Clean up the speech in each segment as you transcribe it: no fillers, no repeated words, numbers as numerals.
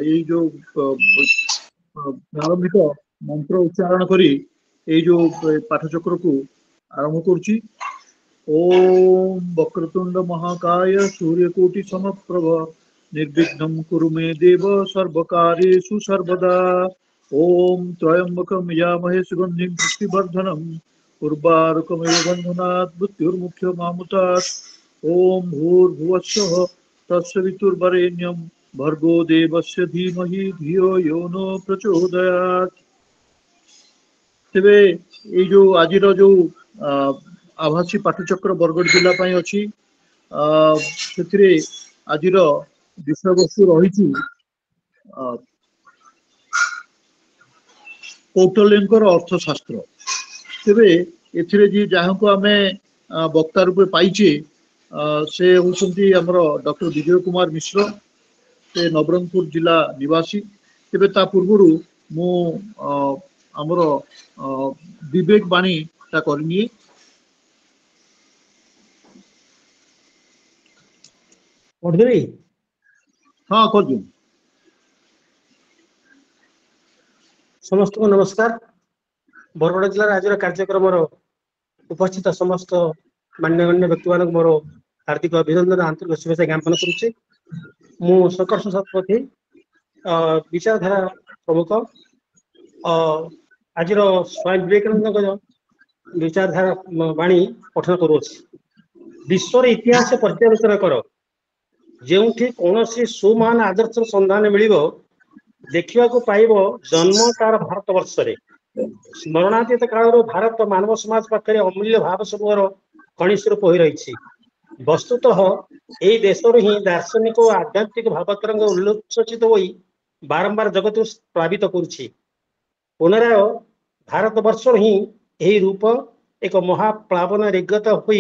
এই जो प्रारंभिक मंत्र उच्चारण करी এই जो पाठचक्र को आरंभ करुच्ची। ओम वक्रतुंड महाकाय सूर्यकोटि समप्रभ निर्विघ्नं कुरु मे देव सर्वकार्येषु सर्वदा। ओम त्र्यंबकं यजामहे सुगंधिं पुष्टिवर्धनम् उर्वारुकमिव बन्धनात् मृत्युर्मुक्षमामृतात्। ओम भूर्भुवस्सुः तत्सवितुर्वरेण्यं भर्गो देवस्य धीमहि धियो यो न प्रचोदयात्। तेबे ये जो आज जो आभासी पाठचक्र बरगढ़ जिला अच्छी आज विषय वस्तु रही कौटल्यंकर अर्थशास्त्र। तेबे एथिरे जी जहाँ को आमे वक्ता रूपे पाइचे से होउछंती हमर डॉक्टर विजय कुमार मिश्र, से नवरंगपुर जिला निवासी। तेबे ता पूर्वरु मु हमर विवेक बाणी ता करनी। हाँ कर दूं। समस्त को नमस्कार। बरगढ़ जिला आज कार्यक्रम उपस्थित समस्त मान्यगण्य व्यक्ति मान मोर हार्दिक अभिनंदन आंतरिक शुभेच्छा ज्ञापन करुच्चे। मु संकर्ष शतपथी विचारधारा प्रमुख आज स्वामी विवेकानंद विचारधारा बाणी पठन करुच्ची। विश्वर इतिहास पर्यालोचना कर जेउठी कौनसी सुमान आदर्श संधान मिलिबो देखा पाइब जन्म तार भारत वर्ष रे। स्मरणातीत काल भारत मानव समाज पाखे अमूल्य भाव समूहर खनि स्वरूप हो रही। वस्तुतः यही देशर ही दार्शनिक और आध्यात्मिक भावतरंग उल्लसित हो बारंबार जगत प्लावित करुछि। पुनराय भारत वर्षर ही यही रूप एक महाप्लावन निर्गत हो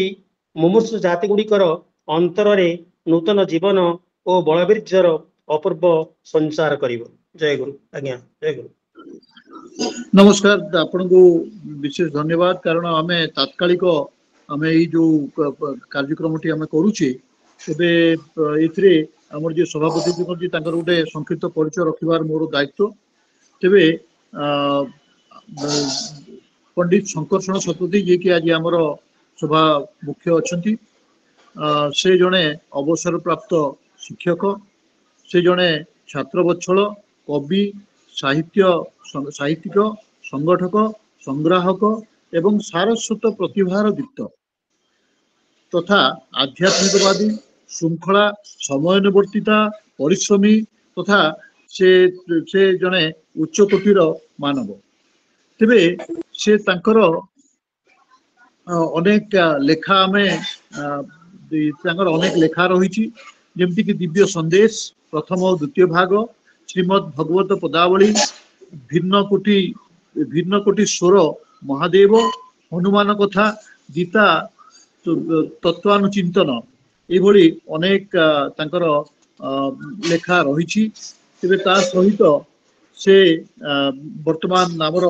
मुमूर्षु जाति गुड़िकर अंतर रे नूतन जीवन और बलवीर्यर अपूर्व संचार करिवो। जय गुरु। आज्ञा जय गुरु। नमस्कार आपण को विशेष धन्यवाद। कारण आमे तात्कालिक आमे ये जो कार्यक्रम टी आमे करूचे तबे एथिरे हमर जे सभापति जी तांकर गोटे संक्षिप्त परिचय रखिबार मोर दायित्व। तबे पंडित शंकरषण शतपथी जे कि आज हमर सभा मुख्य अछंती से जने अवसर प्राप्त शिक्षक, से जने छात्र बत्सल, कवि, साहित्यिक, संगठक, संग्राहक एवं सारस्वत प्रतिभार दीप्त तथा आध्यात्मिकवादी, श्रृंखला, समयानुवर्तिता, परिश्रमी तथा से जने उच्च कोटिर मानव। तेबे से तांकर अनेक लेखा आमे अनेक लेखा रही जमती कि दिव्य संदेश प्रथम और द्वितीय भाग, श्रीमद् भगवत पदावली, भिन्न कोटि स्वर, महादेव, हनुमान कथा, गीता तत्वानुचिंतन ये अनेक तांकर लेखा रही। तेबे ता सहित से वर्तमान आमर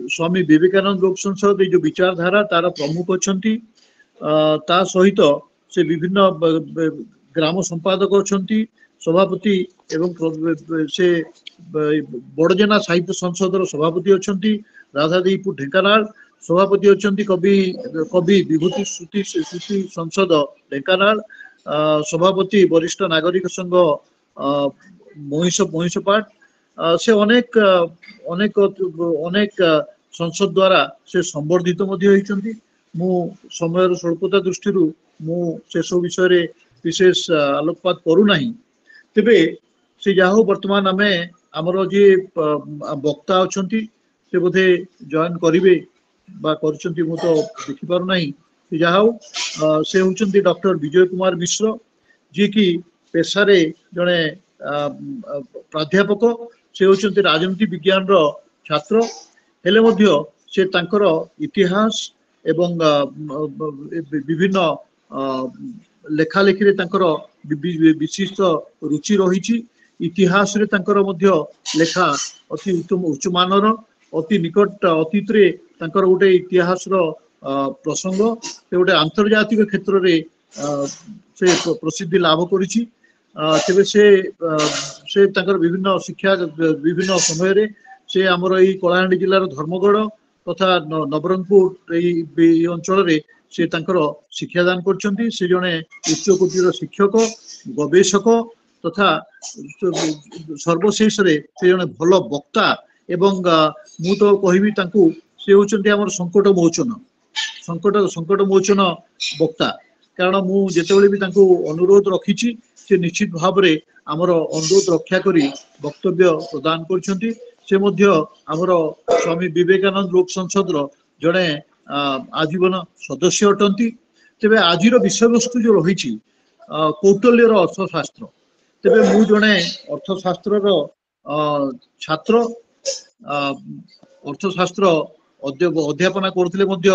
स्वामी विवेकानंद लोक संसद जो विचारधारा तार प्रमुख अछंती। ता सहित से विभिन्न ग्राम संपादक अछंती, सभापति एवं से बड़जेना साहित्य संसदर सभापति अछंती, राधादेवीपुर ढेंकानाल सभापति अछंती, कवि विभूति श्रुति संसद ढेंकानाल सभापति, वरिष्ठ नागरिक संघ महिषपाट। से अनेक अनेक अनेक संसद द्वारा से संवर्धित होती। मु समय स्वल्पता दृष्टि मु से सब विषय विशेष आलोकपात करूना। तेबे से जहाँ वर्तमान आमे आमर जे वक्ता अछंती से बोधे जॉइन करिवे बा करछंती मु तो देखि पारु नाही। से जहाँ से होचंती डॉक्टर विजय कुमार मिश्र जी की पेशारे जड़े प्राध्यापक। से होचंती राजनीति विज्ञान रो छात्र हेले मध्य से तांकर इतिहास एवं विभिन्न लेखा लेखी रे तांकर विशिष्ट रुचि रही। इतिहास रे तांकर मध्य लेखा अति उत्तम उच्च मानर, अति निकट अतीत रे तांकर गोटे इतिहास रो प्रसंग से गोटे आंतर्जातिक क्षेत्र रे से प्रसिद्धि लाभ करिछि। ତେବେ ସେ ତାଙ୍କର ବିଭିନ୍ନ ଶିକ୍ଷା ବିଭିନ୍ନ ସମୟରେ ସେ ଆମର ଏଇ କଳାହାଣ୍ଡି ଜିଲ୍ଲାର ଧର୍ମଗଡ଼ ତଥା ନବରଙ୍ଗପୁର ଏଇ ଅଞ୍ଚଳରେ ସେ ତାଙ୍କର ଶିକ୍ଷାଦାନ କରିଛନ୍ତି। ସେ ଜଣେ ଉଚ୍ଚ କୋଟିର ଶିକ୍ଷକ, ଗବେଷକ ତଥା ସର୍ବଶେଷରେ ସେ ଜଣେ ଭଲ ବକ୍ତା ଏବଂ ମୁଁ ତ କହିବି ତାଙ୍କୁ ସେ ହେଉଛନ୍ତି ଆମର ସଙ୍କଟ ମୋଚନ ବକ୍ତା। କାରଣ ମୁଁ ଯେତେବେଳେ ବି ତାଙ୍କୁ ଅନୁରୋଧ ରଖିଛି ସେ ନିଶ୍ଚିତ ଭାବରେ ଆମର ଅନୁରୋଧ ରକ୍ଷା କରି ବକ୍ତବ୍ୟ ପ୍ରଦାନ କରିଛନ୍ତି। ସେ ମଧ୍ୟ ଆମର ସ୍ୱାମୀ ବିବେକାନନ୍ଦ ଲୋକ ସଂସଦର ଜଣେ ଆଜୀବନ ସଦସ୍ୟ ଅଟନ୍ତି। ତେବେ ଆଜିର ବିଷୟବସ୍ତୁ ଯୋଉ ରହିଛି କୌଟଲ୍ୟର ଅର୍ଥଶାସ୍ତ୍ର, ତେବେ ମୁଁ ଜଣେ ଅର୍ଥଶାସ୍ତ୍ରର ଛାତ୍ର, ଅର୍ଥଶାସ୍ତ୍ର ଅଧ୍ୟାପନା କରୁଥିଲେ ମଧ୍ୟ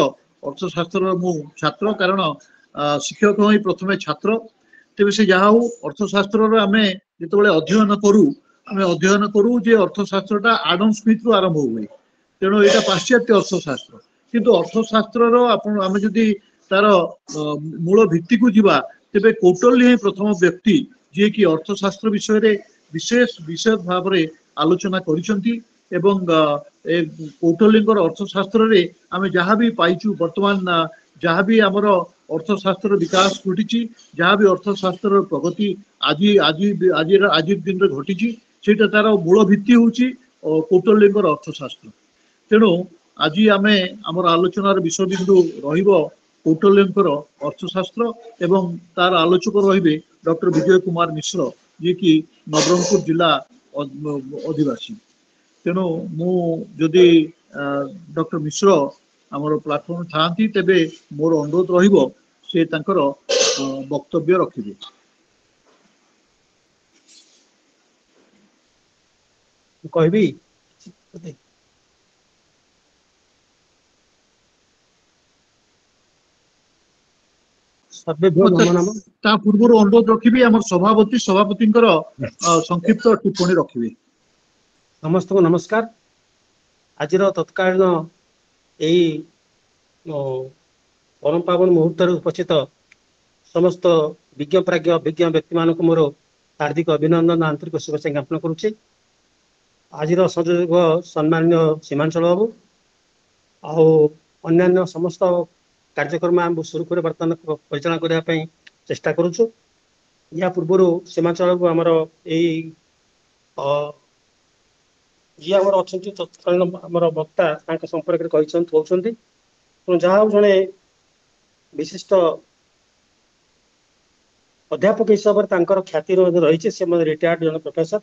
ଅର୍ଥଶାସ୍ତ୍ରର ମୁଁ ଛାତ୍ର, କାରଣ ଶିକ୍ଷକ ହିଁ ପ୍ରଥମେ ଛାତ୍ର। ତେବେ ସେ ଯାହା ହଉ ଅର୍ଥଶାସ୍ତ୍ରର ଆମେ ଯେତେବେଳେ ଅଧ୍ୟୟନ କରୁ ଯେ ଅର୍ଥଶାସ୍ତ୍ରଟା ଆଡମ ସ୍ମିଥରୁ ଆରମ୍ଭ ହୁଏ, ତେଣୁ ଏଇଟା ପାଶ୍ଚାତ୍ୟ ଅର୍ଥଶାସ୍ତ୍ର। କିନ୍ତୁ ଅର୍ଥଶାସ୍ତ୍ରର ଆମେ ଯଦି ତାର ମୂଳ ଭିତ୍ତିକୁ ଯିବା, ତେବେ କୌଟଲ୍ୟ ହିଁ ପ୍ରଥମ ବ୍ୟକ୍ତି ଯିଏକି ଅର୍ଥଶାସ୍ତ୍ର ବିଷୟରେ ବିଶେଷ ଭାବରେ ଆଲୋଚନା କରିଛନ୍ତି। ଏବଂ ଏ କୌଟଲ୍ୟଙ୍କର ଅର୍ଥଶାସ୍ତ୍ରରେ ଆମେ ଯାହା ବି ପାଇଛୁ, ବର୍ତ୍ତମାନ ଯାହା ବି ଆମର ଅର୍ଥଶାସ୍ତ୍ରର ବିକାଶ ଘଟିଛି, ଯାହା ବି ଅର୍ଥଶାସ୍ତ୍ରର ପ୍ରଗତି ଆଜିର ଦିନରେ ଘଟିଛି, ସେଇଟା ତାର ମୂଳ ଭିତ୍ତି ହଉଛି କୌଟଲ୍ୟଙ୍କର ଅର୍ଥଶାସ୍ତ୍ର। ତେଣୁ ଆଜି ଆମର ଆଲୋଚନାର ବିଷୟବିନ୍ଦୁ ରହିବ କୌଟଲ୍ୟଙ୍କର ଅର୍ଥଶାସ୍ତ୍ର ଏବଂ ତାର ଆଲୋଚକ ରହିବେ ଡକ୍ଟର ବିଜୟ କୁମାର ମିଶ୍ର, ଯିଏକି ନବରଙ୍ଗପୁର ଜିଲ୍ଲା ଅଧିବାସୀ। ତେଣୁ ମୁଁ ଯଦି ଡକ୍ଟର ମିଶ୍ର ଆମର ପ୍ଲାଟଫର୍ମ ଥାଆନ୍ତି, ତେବେ ମୋର ଅନୁରୋଧ ରହିବ ସେ ତାଙ୍କର ବକ୍ତବ୍ୟ ରଖିବେ। କହିବି ସର୍ବେଭ୍ୟ ନମୋ ନମଃ। ତା ପୂର୍ବରୁ ଅନୁରୋଧ ରଖିବି ଆମର ସଭାପତିଙ୍କର ସଂକ୍ଷିପ୍ତ ଟିପ୍ପଣୀ ରଖିବେ। ସମସ୍ତଙ୍କୁ ନମସ୍କାର। ଆଜିର ତତ୍କାଳୀନ ଏଇ ପରମ ପାବନ ମୁହୂର୍ତ୍ତରେ ଉପସ୍ଥିତ ସମସ୍ତ ବିଜ୍ଞ ପ୍ରାଜ୍ଞ ଅଭିଜ୍ଞ ବ୍ୟକ୍ତିମାନଙ୍କୁ ମୋର ହାର୍ଦ୍ଦିକ ଅଭିନନ୍ଦନ, ଆନ୍ତରିକ ଶୁଭେଚ୍ଛା ଜ୍ଞାପନ କରୁଛି। ଆଜିର ସଂଯୋଜକ ସମ୍ମାନନୀୟ ସୀମାଞ୍ଚଳ ବାବୁ ଆଉ ଅନ୍ୟାନ୍ୟ ସମସ୍ତ କାର୍ଯ୍ୟକ୍ରମ ଆମେ ସୁରୁଖୁରୁରେ ବର୍ତ୍ତମାନ ପରିଚାଳନା କରିବା ପାଇଁ ଚେଷ୍ଟା କରୁଛୁ। ଏହା ପୂର୍ବରୁ ସୀମାଞ୍ଚଳକୁ ଆମର ଏଇ ଯିଏ ଆମର ଅଛନ୍ତି ତତ୍କାଳୀନ ଆମର ବକ୍ତା ତାଙ୍କ ସମ୍ପର୍କରେ କହୁଛନ୍ତି। ଯାହା ହଉ ଜଣେ ବିଶିଷ୍ଟ ଅଧ୍ୟାପକ ହିସାବରେ ତାଙ୍କର ଖ୍ୟାତି ରହିଛି। ସେ ମଧ୍ୟ ରିଟାୟାର୍ଡ ଜଣେ ପ୍ରଫେସର।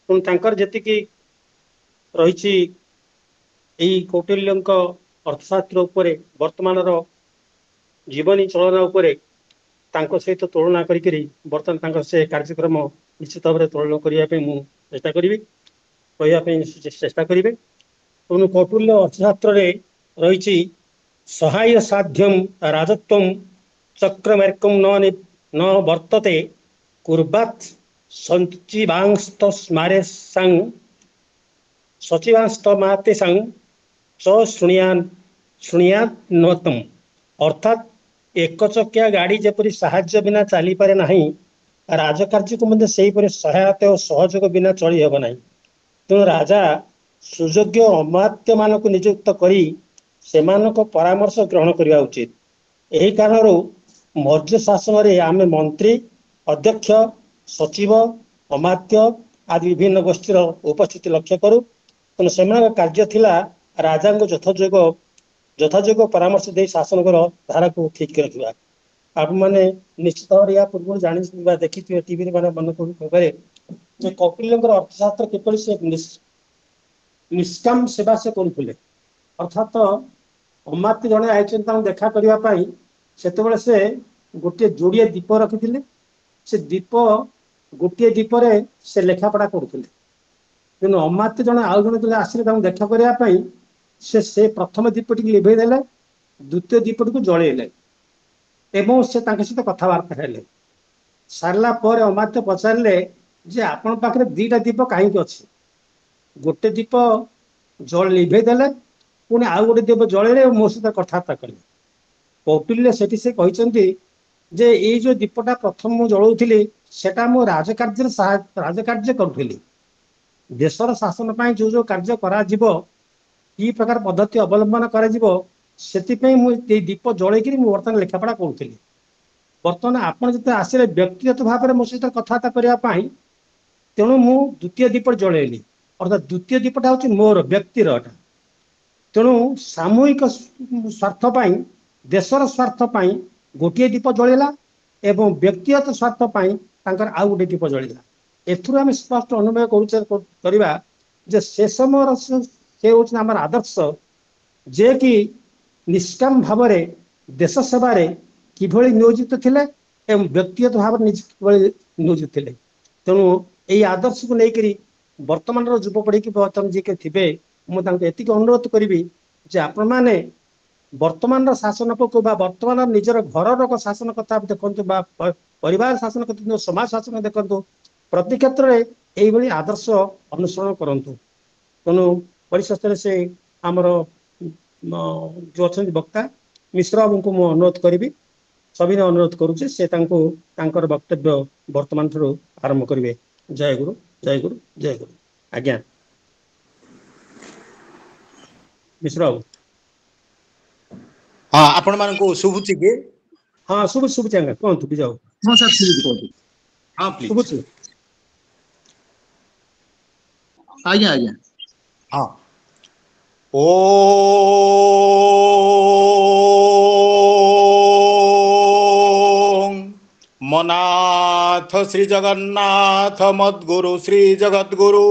ତେଣୁ ତାଙ୍କର ଯେତିକି ରହିଛି ଏଇ କୌଟିଲ୍ୟଙ୍କ ଅର୍ଥଶାସ୍ତ୍ର ଉପରେ ବର୍ତ୍ତମାନର ଜୀବନୀ ଚଳନା ଉପରେ ତାଙ୍କ ସହିତ ତୁଳନା କରିକିରି ବର୍ତ୍ତମାନ ତାଙ୍କର ସେ କାର୍ଯ୍ୟକ୍ରମ ନିଶ୍ଚିତ ଭାବରେ ତୁଳନା କରିବା ପାଇଁ ମୁଁ ଚେଷ୍ଟା କରିବି, କହିବା ପାଇଁ ଚେଷ୍ଟା କରିବେ। ତେଣୁ କୌଟିଲ୍ୟ ଅର୍ଥଶାସ୍ତ୍ରରେ ରହିଛି ସହାୟ ସାଧ୍ୟମ ରାଜତ୍ୱମ ଚକ୍ରମେର୍କଂ ନ ବର୍ତ୍ତତେ କୁର୍ବାତ୍ ସଞ୍ଚିବାଂସ୍ତ ସାଂ ସଚିବାଂସ୍ତମାତେ ସାଂ চ ଶୁଣିୟାତ୍ ନତମ୍। ଅର୍ଥାତ୍ ଏକଚକିଆ ଗାଡି ଯେପରି ସାହାଯ୍ୟ ବିନା ଚାଲିପାରେ ନାହିଁ, ରାଜକାର୍ଯ୍ୟକୁ ମଧ୍ୟ ସେହିପରି ସହାୟତା ଓ ସହଯୋଗ ବିନା ଚଳି ହେବ ନାହିଁ। ତେଣୁ ରାଜା ସୁଯୋଗ୍ୟ ଅମାତ୍ୟ ମାନଙ୍କୁ ନିଯୁକ୍ତ କରି ସେମାନଙ୍କ ପରାମର୍ଶ ଗ୍ରହଣ କରିବା ଉଚିତ। ଏହି କାରଣରୁ ମୌର୍ଯ୍ୟ ଶାସନରେ ଆମେ ମନ୍ତ୍ରୀ, ଅଧ୍ୟକ୍ଷ, ସଚିବ, ଅମାତ୍ୟ ଆଦି ବିଭିନ୍ନ ଗୋଷ୍ଠୀର ଉପସ୍ଥିତି ଲକ୍ଷ୍ୟ କରୁ। ତେଣୁ ସେମାନଙ୍କ କାର୍ଯ୍ୟ ଥିଲା ରାଜାଙ୍କୁ ଯଥାଯୋଗ ପରାମର୍ଶ ଦେଇ ଶାସନର ଧାରାକୁ ଠିକ ରଖିବା। ଆପଣମାନେ ନିଶ୍ଚିତ ଭାବରେ ଏହା ପୂର୍ବରୁ ଜାଣିଥିବା ଦେଖିଥିବେ ଟିଭିରେ ମନେ କରୁଥିବେ ଯେ କୌଟିଲ୍ୟଙ୍କର ଅର୍ଥଶାସ୍ତ୍ର କିପରି ସେ ନିଷ୍କାମ ସେବା ସେ କରୁଥିଲେ। ଅର୍ଥାତ ଅମାତ୍ୟ ଜଣେ ଆଇଛନ୍ତି ତାଙ୍କୁ ଦେଖା କରିବା ପାଇଁ, ସେତେବେଳେ ସେ ଗୋଟିଏ ଯୋଡିଏ ଦୀପ ରଖିଥିଲେ। ସେ ଗୋଟିଏ ଦୀପରେ ସେ ଲେଖାପଢା କରୁଥିଲେ। କିନ୍ତୁ ଅମାତ୍ୟ ଜଣେ ଆଉ ଜଣେ ଯେତେବେଳେ ଆସିଲେ ତାଙ୍କୁ ଦେଖା କରିବା ପାଇଁ, ସେ ପ୍ରଥମ ଦୀପଟିକୁ ଲିଭେଇ ଦେଲେ, ଦ୍ୱିତୀୟ ଦୀପଟିକୁ ଜଳେଇଲେ ଏବଂ ସେ ତାଙ୍କ ସହିତ କଥାବାର୍ତ୍ତା ହେଲେ। ସାରିଲା ପରେ ଅମାତ୍ୟ ପଚାରିଲେ ଯେ ଆପଣଙ୍କ ପାଖରେ ଦିଟା ଦୀପ କାହିଁକି ଅଛି? ଗୋଟେ ଦୀପ ଲିଭେଇ ଦେଲେ, ପୁଣି ଆଉ ଗୋଟେ ଦୀପ ଜଳେଇଲେ ମୋ ସହିତ କଥାବାର୍ତ୍ତା କଲେ। କୌଟିଲ୍ୟ ସେଠି ସେ କହିଛନ୍ତି जे एई जो दीपटा प्रथम मु जळौथिली सेटा मु राजकार्य करुथिली देशर शासन ପାଇଁ जो କାର୍ଯ୍ୟ କରାଯିବ କି ପ୍ରକାର ପଦ୍ଧତି ଅବଲମ୍ବନ କରାଯିବ ସେଥିପାଇଁ ମୁଁ ଏଇ ଦୀପ ଜଳେଇକିରି ମୁଁ ବର୍ତ୍ତମାନ ଲେଖାପଢା କରୁଥିଲି। ବର୍ତ୍ତମାନ ଆପଣ ଯେତେ ଆସିଲେ ବ୍ୟକ୍ତିଗତ ଭାବରେ ମୋ ସହିତ କଥାବାର୍ତ୍ତା କରିବା ପାଇଁ ତେଣୁ ମୁଁ ଦ୍ୱିତୀୟ ଦୀପ ଜଳେଇଲି ଅର୍ଥାତ୍ ଦ୍ୱିତୀୟ ଦୀପଟା ହଉଛି ମୋର ବ୍ୟକ୍ତିର ଏଟା। ତେଣୁ ସାମୂହିକ ସ୍ୱାର୍ଥ ପାଇଁ ଦେଶର ସ୍ୱାର୍ଥ ପାଇଁ ଗୋଟିଏ ଦୀପ ଜଳିଲା ଏବଂ ବ୍ୟକ୍ତିଗତ ସ୍ୱାର୍ଥ ପାଇଁ ତାଙ୍କର ଆଉ ଗୋଟେ ଦୀପ ଜଳିଲା। ଏଥିରୁ ଆମେ ସ୍ପଷ୍ଟ ଅନୁଭବ କରିବା ଯେ ସେ ସମୟର ସେ ହଉଛି ଆମର ଆଦର୍ଶ ଯେ କି ନିଷ୍କାମ ଭାବରେ ଦେଶ ସେବାରେ କିଭଳି ନିୟୋଜିତ ଥିଲେ ଏବଂ ବ୍ୟକ୍ତିଗତ ଭାବରେ କିଭଳି ନିୟୋଜିତ ଥିଲେ। ତେଣୁ ଏଇ ଆଦର୍ଶକୁ ନେଇକରି ବର୍ତ୍ତମାନର ଯୁବପିଢି କି ବର୍ତ୍ତମାନ ଯିଏ ଥିବେ ମୁଁ ତାଙ୍କୁ ଏତିକି ଅନୁରୋଧ କରିବି ଯେ ଆପଣମାନେ ବର୍ତ୍ତମାନର ଶାସନକୁ ବା ବର୍ତ୍ତମାନ ନିଜର ଘରର ଶାସନ କଥା ଦେଖନ୍ତୁ ବା ପରିବାର ଶାସନ ଦେଖନ୍ତୁ ସମାଜ ଶାସନ ଦେଖନ୍ତୁ ପ୍ରତି କ୍ଷେତ୍ରରେ ଏଇଭଳି ଆଦର୍ଶ ଅନୁସରଣ କରନ୍ତୁ। ତେଣୁ ପରିଶେଷରେ ସେ ଆମର ଯୋଉ ଅଛନ୍ତି ବକ୍ତା ମିଶ୍ର ବାବୁଙ୍କୁ ମୁଁ ଅନୁରୋଧ କରିବି ସବିନୟ ଅନୁରୋଧ କରୁଛି ସେ ତାଙ୍କୁ ତାଙ୍କର ବକ୍ତବ୍ୟ ବର୍ତ୍ତମାନ ଠାରୁ ଆରମ୍ଭ କରିବେ। ଜୟ ଗୁରୁ ଜୟ ଗୁରୁ ଜୟ ଗୁରୁ। ଆଜ୍ଞା ମିଶ୍ର ବାବୁ। ହଁ ଆପଣ ମାନଙ୍କୁ ଶୁଭୁଛି କି? ହଁ ଶୁଭୁଛି ଆଜ୍ଞା କୁହନ୍ତୁ ବିଜୟ ବାବୁ। ହଁ ସାର୍ ଶୁଭୁଛି କୁହନ୍ତୁ। ହଁ ପ୍ଲିଜ। ଶୁଭୁଛି ଆଜ୍ଞା ଆଜ୍ଞା। ହଁ ଓ ମନାଥ ଶ୍ରୀ ଜଗନ୍ନାଥ ମଦ୍ଗୁରୁ ଶ୍ରୀ ଜଗଦ୍ଗୁରୁ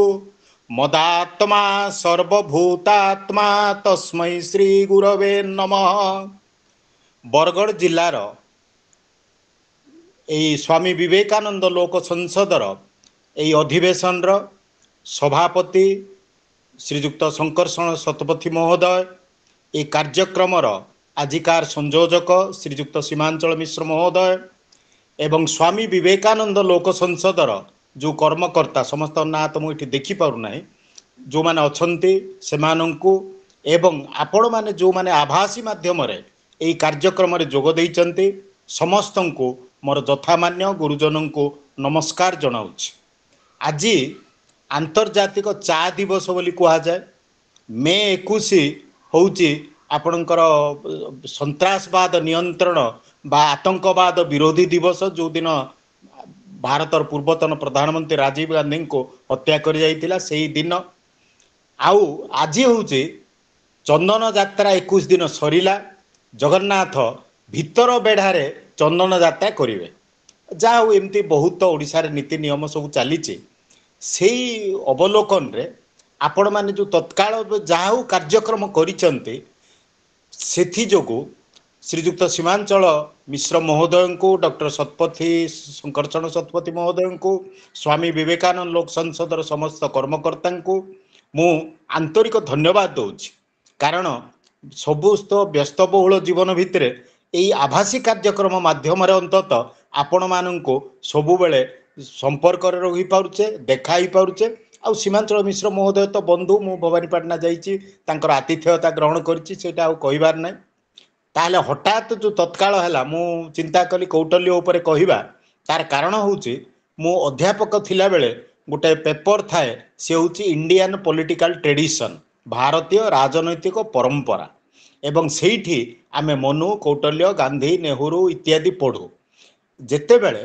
ମଦାତ୍ମା ସର୍ବଭୂତାତ୍ମା ତସ୍ମୈ ଶ୍ରୀ ଗୁରବେ ନମଃ। ବରଗଡ଼ ଜିଲ୍ଲାର ଏହି ସ୍ୱାମୀ ବିବେକାନନ୍ଦ ଲୋକ ସଂସଦର ଏହି ଅଧିବେଶନର ସଭାପତି ଶ୍ରୀଯୁକ୍ତ ଶଙ୍କର୍ଷଣ ଶତପଥୀ ମହୋଦୟ, ଏ କାର୍ଯ୍ୟକ୍ରମର ଆଜିକାର ସଂଯୋଜକ ଶ୍ରୀଯୁକ୍ତ ସୀମାଞ୍ଚଳ ମିଶ୍ର ମହୋଦୟ ଏବଂ ସ୍ୱାମୀ ବିବେକାନନ୍ଦ ଲୋକ ସଂସଦର ଯେଉଁ କର୍ମକର୍ତ୍ତା ସମସ୍ତଙ୍କ ନାଁ ତ ମୁଁ ଏଠି ଦେଖିପାରୁନାହିଁ ଯେଉଁମାନେ ଅଛନ୍ତି ସେମାନଙ୍କୁ ଏବଂ ଆପଣମାନେ ଯେଉଁମାନେ ଆଭାସୀ ମାଧ୍ୟମରେ ଏହି କାର୍ଯ୍ୟକ୍ରମରେ ଯୋଗ ଦେଇଛନ୍ତି ସମସ୍ତଙ୍କୁ ମୋର ଯଥାମାନ୍ୟ ଗୁରୁଜନଙ୍କୁ ନମସ୍କାର ଜଣାଉଛି। ଆଜି ଆନ୍ତର୍ଜାତିକ ଚା ଦିବସ ବୋଲି କୁହାଯାଏ। ମେ 21 ହେଉଛି ଆପଣଙ୍କର ସନ୍ତ୍ରାସବାଦ ନିୟନ୍ତ୍ରଣ ବା ଆତଙ୍କବାଦ ବିରୋଧୀ ଦିବସ ଯେଉଁଦିନ ଭାରତର ପୂର୍ବତନ ପ୍ରଧାନମନ୍ତ୍ରୀ ରାଜୀବ ଗାନ୍ଧୀଙ୍କୁ ହତ୍ୟା କରି ଯାଇଥିଲା ସେହି ଦିନ। ଆଉ ଆଜି ହେଉଛି ଚନ୍ଦନ ଯାତ୍ରା 21 ଦିନ ସରିଲା। ଜଗନ୍ନାଥ ଭିତର ବେଢ଼ାରେ ଚନ୍ଦନ ଯାତ୍ରା କରିବେ। ଯାହା ହଉ ଏମିତି ବହୁତ ଓଡ଼ିଶାରେ ନୀତି ନିୟମ ସବୁ ଚାଲିଛି। ସେଇ ଅବଲୋକନରେ ଆପଣମାନେ ଯେଉଁ ତତ୍କାଳ ଯାହା ହଉ କାର୍ଯ୍ୟକ୍ରମ କରିଛନ୍ତି ସେଥିଯୋଗୁଁ ଶ୍ରୀଯୁକ୍ତ ସୀମାଞ୍ଚଳ ମିଶ୍ର ମହୋଦୟଙ୍କୁ ଡକ୍ଟର ଶତପଥୀ ଶଙ୍କର୍ଷଣ ଶତପଥୀ ମହୋଦୟଙ୍କୁ ସ୍ୱାମୀ ବିବେକାନନ୍ଦ ଲୋକ ସଂସଦର ସମସ୍ତ କର୍ମକର୍ତ୍ତାଙ୍କୁ ମୁଁ ଆନ୍ତରିକ ଧନ୍ୟବାଦ ଦେଉଛି। କାରଣ ସମସ୍ତ ବ୍ୟସ୍ତବହୁଳ ଜୀବନ ଭିତରେ ଏହି ଆଭାସୀ କାର୍ଯ୍ୟକ୍ରମ ମାଧ୍ୟମରେ ଅନ୍ତତଃ ଆପଣମାନଙ୍କୁ ସବୁବେଳେ ସମ୍ପର୍କରେ ରହିପାରୁଛେ ଦେଖା ହେଇପାରୁଛେ। ଆଉ ସୀମାଞ୍ଚଳ ମିଶ୍ର ମହୋଦୟ ତ ବନ୍ଧୁ, ମୁଁ ଭବାନୀପାଟଣା ଯାଇଛି ତାଙ୍କର ଆତିଥେୟତା ଗ୍ରହଣ କରିଛି ସେଇଟା ଆଉ କହିବାର ନାହିଁ। ତାହେଲେ ହଠାତ୍ ଯେଉଁ ତତ୍କାଳ ହେଲା ମୁଁ ଚିନ୍ତା କଲି କୌଟଲ୍ୟ ଉପରେ କହିବା। ତାର କାରଣ ହେଉଛି ମୁଁ ଅଧ୍ୟାପକ ଥିଲାବେଳେ ଗୋଟେ ପେପର ଥାଏ ସେ ହେଉଛି ଇଣ୍ଡିଆନ୍ ପଲିଟିକାଲ ଟ୍ରେଡିସନ୍, ଭାରତୀୟ ରାଜନୈତିକ ପରମ୍ପରା। ଏବଂ ସେଇଠି ଆମେ ମନୁ କୌଟଲ୍ୟ ଗାନ୍ଧୀ ନେହେରୁ ଇତ୍ୟାଦି ପଢ଼ୁ। ଯେତେବେଳେ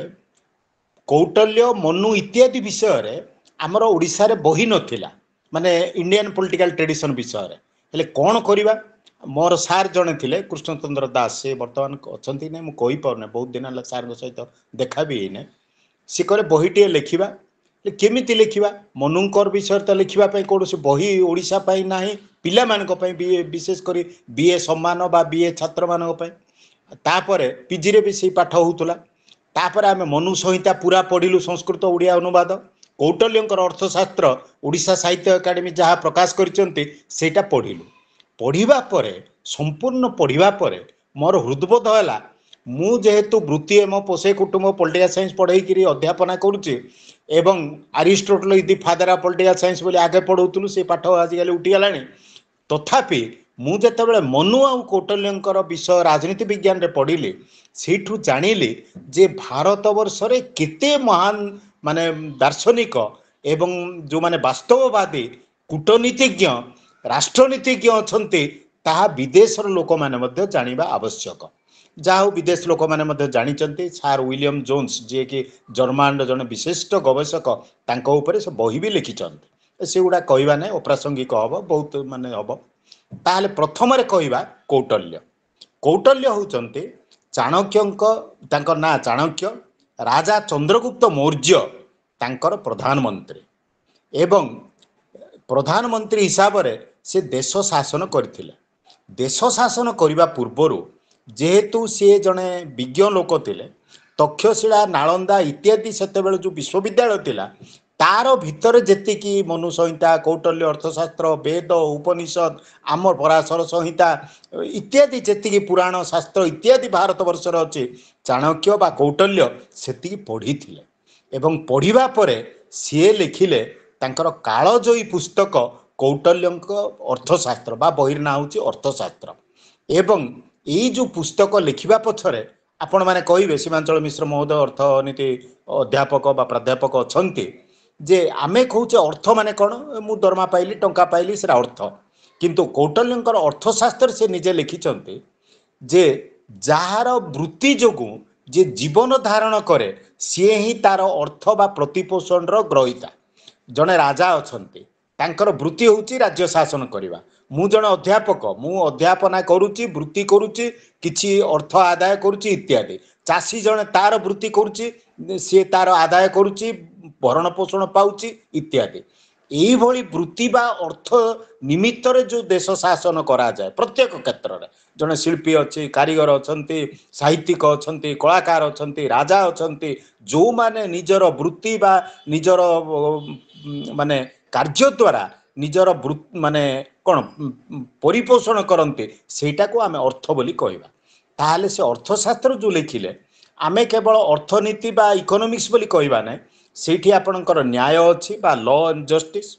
କୌଟଲ୍ୟ ମନୁ ଇତ୍ୟାଦି ବିଷୟରେ ଆମର ଓଡ଼ିଶାରେ ବହି ନଥିଲା, ମାନେ ଇଣ୍ଡିଆନ୍ ପଲିଟିକାଲ ଟ୍ରେଡିସନ୍ ବିଷୟରେ। ହେଲେ କ'ଣ କରିବା, ମୋର ସାର୍ ଜଣେ ଥିଲେ କୃଷ୍ଣଚନ୍ଦ୍ର ଦାସ, ସେ ବର୍ତ୍ତମାନ ଅଛନ୍ତି ନାହିଁ ମୁଁ କହିପାରୁନାହିଁ, ବହୁତ ଦିନ ହେଲା ସାର୍ଙ୍କ ସହିତ ଦେଖା ବି ହେଇନାହିଁ। ସେ କହିଲେ ବହିଟିଏ ଲେଖିବା। କେମିତି ଲେଖିବା? ମନୁଙ୍କର ବିଷୟରେ ତ ଲେଖିବା ପାଇଁ କୌଣସି ବହି ଓଡ଼ିଶା ପାଇଁ ନାହିଁ, ପିଲାମାନଙ୍କ ପାଇଁ ବିଶେଷ କରି ବିଏ ସମ୍ମାନ ବା ବିଏ ଛାତ୍ରମାନଙ୍କ ପାଇଁ। ତାପରେ ପିଜିରେ ବି ସେଇ ପାଠ ହେଉଥିଲା। ତାପରେ ଆମେ ମନୁ ସଂହିତା ପୁରା ପଢ଼ିଲୁ, ସଂସ୍କୃତ ଓଡ଼ିଆ ଅନୁବାଦ। କୌଟଲ୍ୟଙ୍କର ଅର୍ଥଶାସ୍ତ୍ର ଓଡ଼ିଶା ସାହିତ୍ୟ ଏକାଡେମୀ ଯାହା ପ୍ରକାଶ କରିଛନ୍ତି ସେଇଟା ପଢ଼ିଲୁ। ପଢ଼ିବା ପରେ ସମ୍ପୂର୍ଣ୍ଣ ପଢ଼ିବା ପରେ ମୋର ହୃଦବୋଧ ହେଲା ମୁଁ ଯେହେତୁ ବୃତ୍ତି ମୋ ପୋଷେ କୁଟୁମ୍ବ ପଲିଟିକାଲ ସାଇନ୍ସ ପଢ଼େଇକିରି ଅଧ୍ୟାପନା କରୁଛି ଏବଂ Aristotle is the father of political science ବୋଲି ଆଗେ ପଢ଼ଉଥିଲୁ, ସେ ପାଠ ଆଜିକାଲି ଉଠିଗଲାଣି। ତଥାପି ମୁଁ ଯେତେବେଳେ ମନୁ ଆଉ କୌଟଲ୍ୟଙ୍କର ବିଷୟ ରାଜନୀତି ବିଜ୍ଞାନରେ ପଢ଼ିଲି ସେଇଠୁ ଜାଣିଲି ଯେ ଭାରତ ବର୍ଷରେ କେତେ ମହାନ ମାନେ ଦାର୍ଶନିକ ଏବଂ ଯେଉଁମାନେ ବାସ୍ତବବାଦୀ କୂଟନୀତିଜ୍ଞ ରାଷ୍ଟ୍ରନୀତିଜ୍ଞ ଅଛନ୍ତି ତାହା ବିଦେଶର ଲୋକମାନେ ମଧ୍ୟ ଜାଣିବା ଆବଶ୍ୟକ। ଯାହା ହଉ ବିଦେଶ ଲୋକମାନେ ମଧ୍ୟ ଜାଣିଛନ୍ତି। ସାର୍ ୱିଲିୟମ ଜୋନ୍ସ ଯିଏକି ଜର୍ମାନର ଜଣେ ବିଶିଷ୍ଟ ଗବେଷକ ତାଙ୍କ ଉପରେ ସେ ବହି ବି ଲେଖିଛନ୍ତି। ସେଗୁଡ଼ା କହିବା ନାହିଁ, ଅପ୍ରାସଙ୍ଗିକ ହବ, ବହୁତ ମାନେ ହବ। ତାହେଲେ ପ୍ରଥମରେ କହିବା କୌଟଲ୍ୟ। କୌଟଲ୍ୟ ହେଉଛନ୍ତି ଚାଣକ୍ୟଙ୍କ, ତାଙ୍କ ନାଁ ଚାଣକ୍ୟ, ରାଜା ଚନ୍ଦ୍ରଗୁପ୍ତ ମୌର୍ଯ୍ୟ ତାଙ୍କର ପ୍ରଧାନମନ୍ତ୍ରୀ ଏବଂ ପ୍ରଧାନମନ୍ତ୍ରୀ ହିସାବରେ ସେ ଦେଶ ଶାସନ କରିଥିଲେ। ଦେଶ ଶାସନ କରିବା ପୂର୍ବରୁ ଯେହେତୁ ସିଏ ଜଣେ ବିଜ୍ଞ ଲୋକ ଥିଲେ, ତକ୍ଷଶିଳା ନାଳନ୍ଦା ଇତ୍ୟାଦି ସେତେବେଳେ ଯେଉଁ ବିଶ୍ୱବିଦ୍ୟାଳୟ ଥିଲା ତାର ଭିତରେ ଯେତିକି ମନୁ ସଂହିତା, କୌଟଲ୍ୟ ଅର୍ଥଶାସ୍ତ୍ର, ବେଦ, ଉପନିଷଦ, ଆମ ପରାଶର ସଂହିତା ଇତ୍ୟାଦି ଯେତିକି ପୁରାଣ ଶାସ୍ତ୍ର ଇତ୍ୟାଦି ଭାରତ ବର୍ଷରେ ଅଛି, ଚାଣକ୍ୟ ବା କୌଟଲ୍ୟ ସେତିକି ପଢ଼ିଥିଲେ ଏବଂ ପଢ଼ିବା ପରେ ସିଏ ଲେଖିଲେ ତାଙ୍କର କାଳଜୟୀ ପୁସ୍ତକ କୌଟଲ୍ୟଙ୍କ ଅର୍ଥଶାସ୍ତ୍ର ବା ବହିର ନାଁ ହେଉଛି ଅର୍ଥଶାସ୍ତ୍ର। ଏବଂ ଏଇ ଯେଉଁ ପୁସ୍ତକ ଲେଖିବା ପଛରେ ଆପଣମାନେ କହିବେ, ସୀମାଞ୍ଚଳ ମିଶ୍ର ମହୋଦୟ ଅର୍ଥନୀତି ଅଧ୍ୟାପକ ବା ପ୍ରାଧ୍ୟାପକ ଅଛନ୍ତି, ଯେ ଆମେ କହୁଛେ ଅର୍ଥ ମାନେ କ'ଣ, ମୁଁ ଦରମା ପାଇଲି, ଟଙ୍କା ପାଇଲି, ସେଟା ଅର୍ଥ। କିନ୍ତୁ କୌଟଲ୍ୟଙ୍କର ଅର୍ଥଶାସ୍ତ୍ର ସେ ନିଜେ ଲେଖିଛନ୍ତି ଯେ ଯାହାର ବୃତ୍ତି ଯୋଗୁଁ ଯେ ଜୀବନ ଧାରଣ କରେ ସିଏ ହିଁ ତାର ଅର୍ଥ ବା ପ୍ରତିପୋଷଣର ଗ୍ରହିତା। ଜଣେ ରାଜା ଅଛନ୍ତି, ତାଙ୍କର ବୃତ୍ତି ହେଉଛି ରାଜ୍ୟ ଶାସନ କରିବା। ମୁଁ ଜଣେ ଅଧ୍ୟାପକ, ମୁଁ ଅଧ୍ୟାପନା କରୁଛି, ବୃତ୍ତି କରୁଛି, କିଛି ଅର୍ଥ ଆଦାୟ କରୁଛି ଇତ୍ୟାଦି। ଚାଷୀ ଜଣେ ତାର ବୃତ୍ତି କରୁଛି, ସିଏ ତାର ଆଦାୟ କରୁଛି, ଭରଣ ପୋଷଣ ପାଉଛି ଇତ୍ୟାଦି। ଏଇଭଳି ବୃତ୍ତି ବା ଅର୍ଥ ନିମିତ୍ତରେ ଯେଉଁ ଦେଶ ଶାସନ କରାଯାଏ ପ୍ରତ୍ୟେକ କ୍ଷେତ୍ରରେ, ଜଣେ ଶିଳ୍ପୀ ଅଛି, କାରିଗର ଅଛନ୍ତି, ସାହିତ୍ୟିକ ଅଛନ୍ତି, କଳାକାର ଅଛନ୍ତି, ରାଜା ଅଛନ୍ତି, ଯେଉଁମାନେ ନିଜର ବୃତ୍ତି ବା ନିଜର ମାନେ କାର୍ଯ୍ୟ ଦ୍ୱାରା ନିଜର ମାନେ କ'ଣ ପରିପୋଷଣ କରନ୍ତି, ସେଇଟାକୁ ଆମେ ଅର୍ଥ ବୋଲି କହିବା। ତାହେଲେ ସେ ଅର୍ଥଶାସ୍ତ୍ର ଯେଉଁ ଲେଖିଲେ ଆମେ କେବଳ ଅର୍ଥନୀତି ବା ଇକୋନୋମିକ୍ସ ବୋଲି କହିବା ନାହିଁ, ସେଇଠି ଆପଣଙ୍କର ନ୍ୟାୟ ଅଛି ବା ଲ ଆଣ୍ଡ ଜଷ୍ଟିସ୍,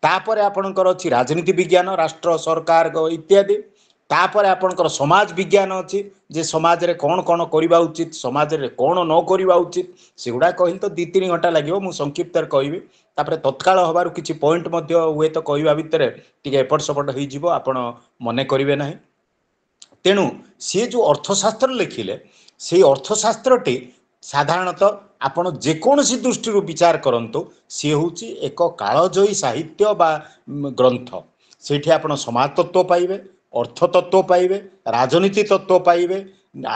ତାପରେ ଆପଣଙ୍କର ଅଛି ରାଜନୀତି ବିଜ୍ଞାନ, ରାଷ୍ଟ୍ର ସରକାର ଇତ୍ୟାଦି, ତାପରେ ଆପଣଙ୍କର ସମାଜ ବିଜ୍ଞାନ ଅଛି ଯେ ସମାଜରେ କ'ଣ କ'ଣ କରିବା ଉଚିତ, ସମାଜରେ କ'ଣ ନ କରିବା ଉଚିତ। ସେଗୁଡ଼ା କହିଲେ ତ 2-3 ଘଣ୍ଟା ଲାଗିବ, ମୁଁ ସଂକ୍ଷିପ୍ତରେ କହିବି। ତାପରେ ତତ୍କାଳ ହେବାରୁ କିଛି ପଏଣ୍ଟ ମଧ୍ୟ ହୁଏତ କହିବା ଭିତରେ ଟିକେ ଏପଟ ସେପଟ ହେଇଯିବ, ଆପଣ ମନେ କରିବେ ନାହିଁ। ତେଣୁ ସିଏ ଯେଉଁ ଅର୍ଥଶାସ୍ତ୍ର ଲେଖିଲେ ସେଇ ଅର୍ଥଶାସ୍ତ୍ରଟି ସାଧାରଣତଃ ଆପଣ ଯେକୌଣସି ଦୃଷ୍ଟିରୁ ବିଚାର କରନ୍ତୁ ସିଏ ହେଉଛି ଏକ କାଳଜୟୀ ସାହିତ୍ୟ ବା ଗ୍ରନ୍ଥ। ସେଇଠି ଆପଣ ସମାଜ ତତ୍ତ୍ୱ ପାଇବେ, ଅର୍ଥ ତତ୍ତ୍ୱ ପାଇବେ, ରାଜନୀତି ତତ୍ତ୍ୱ ପାଇବେ,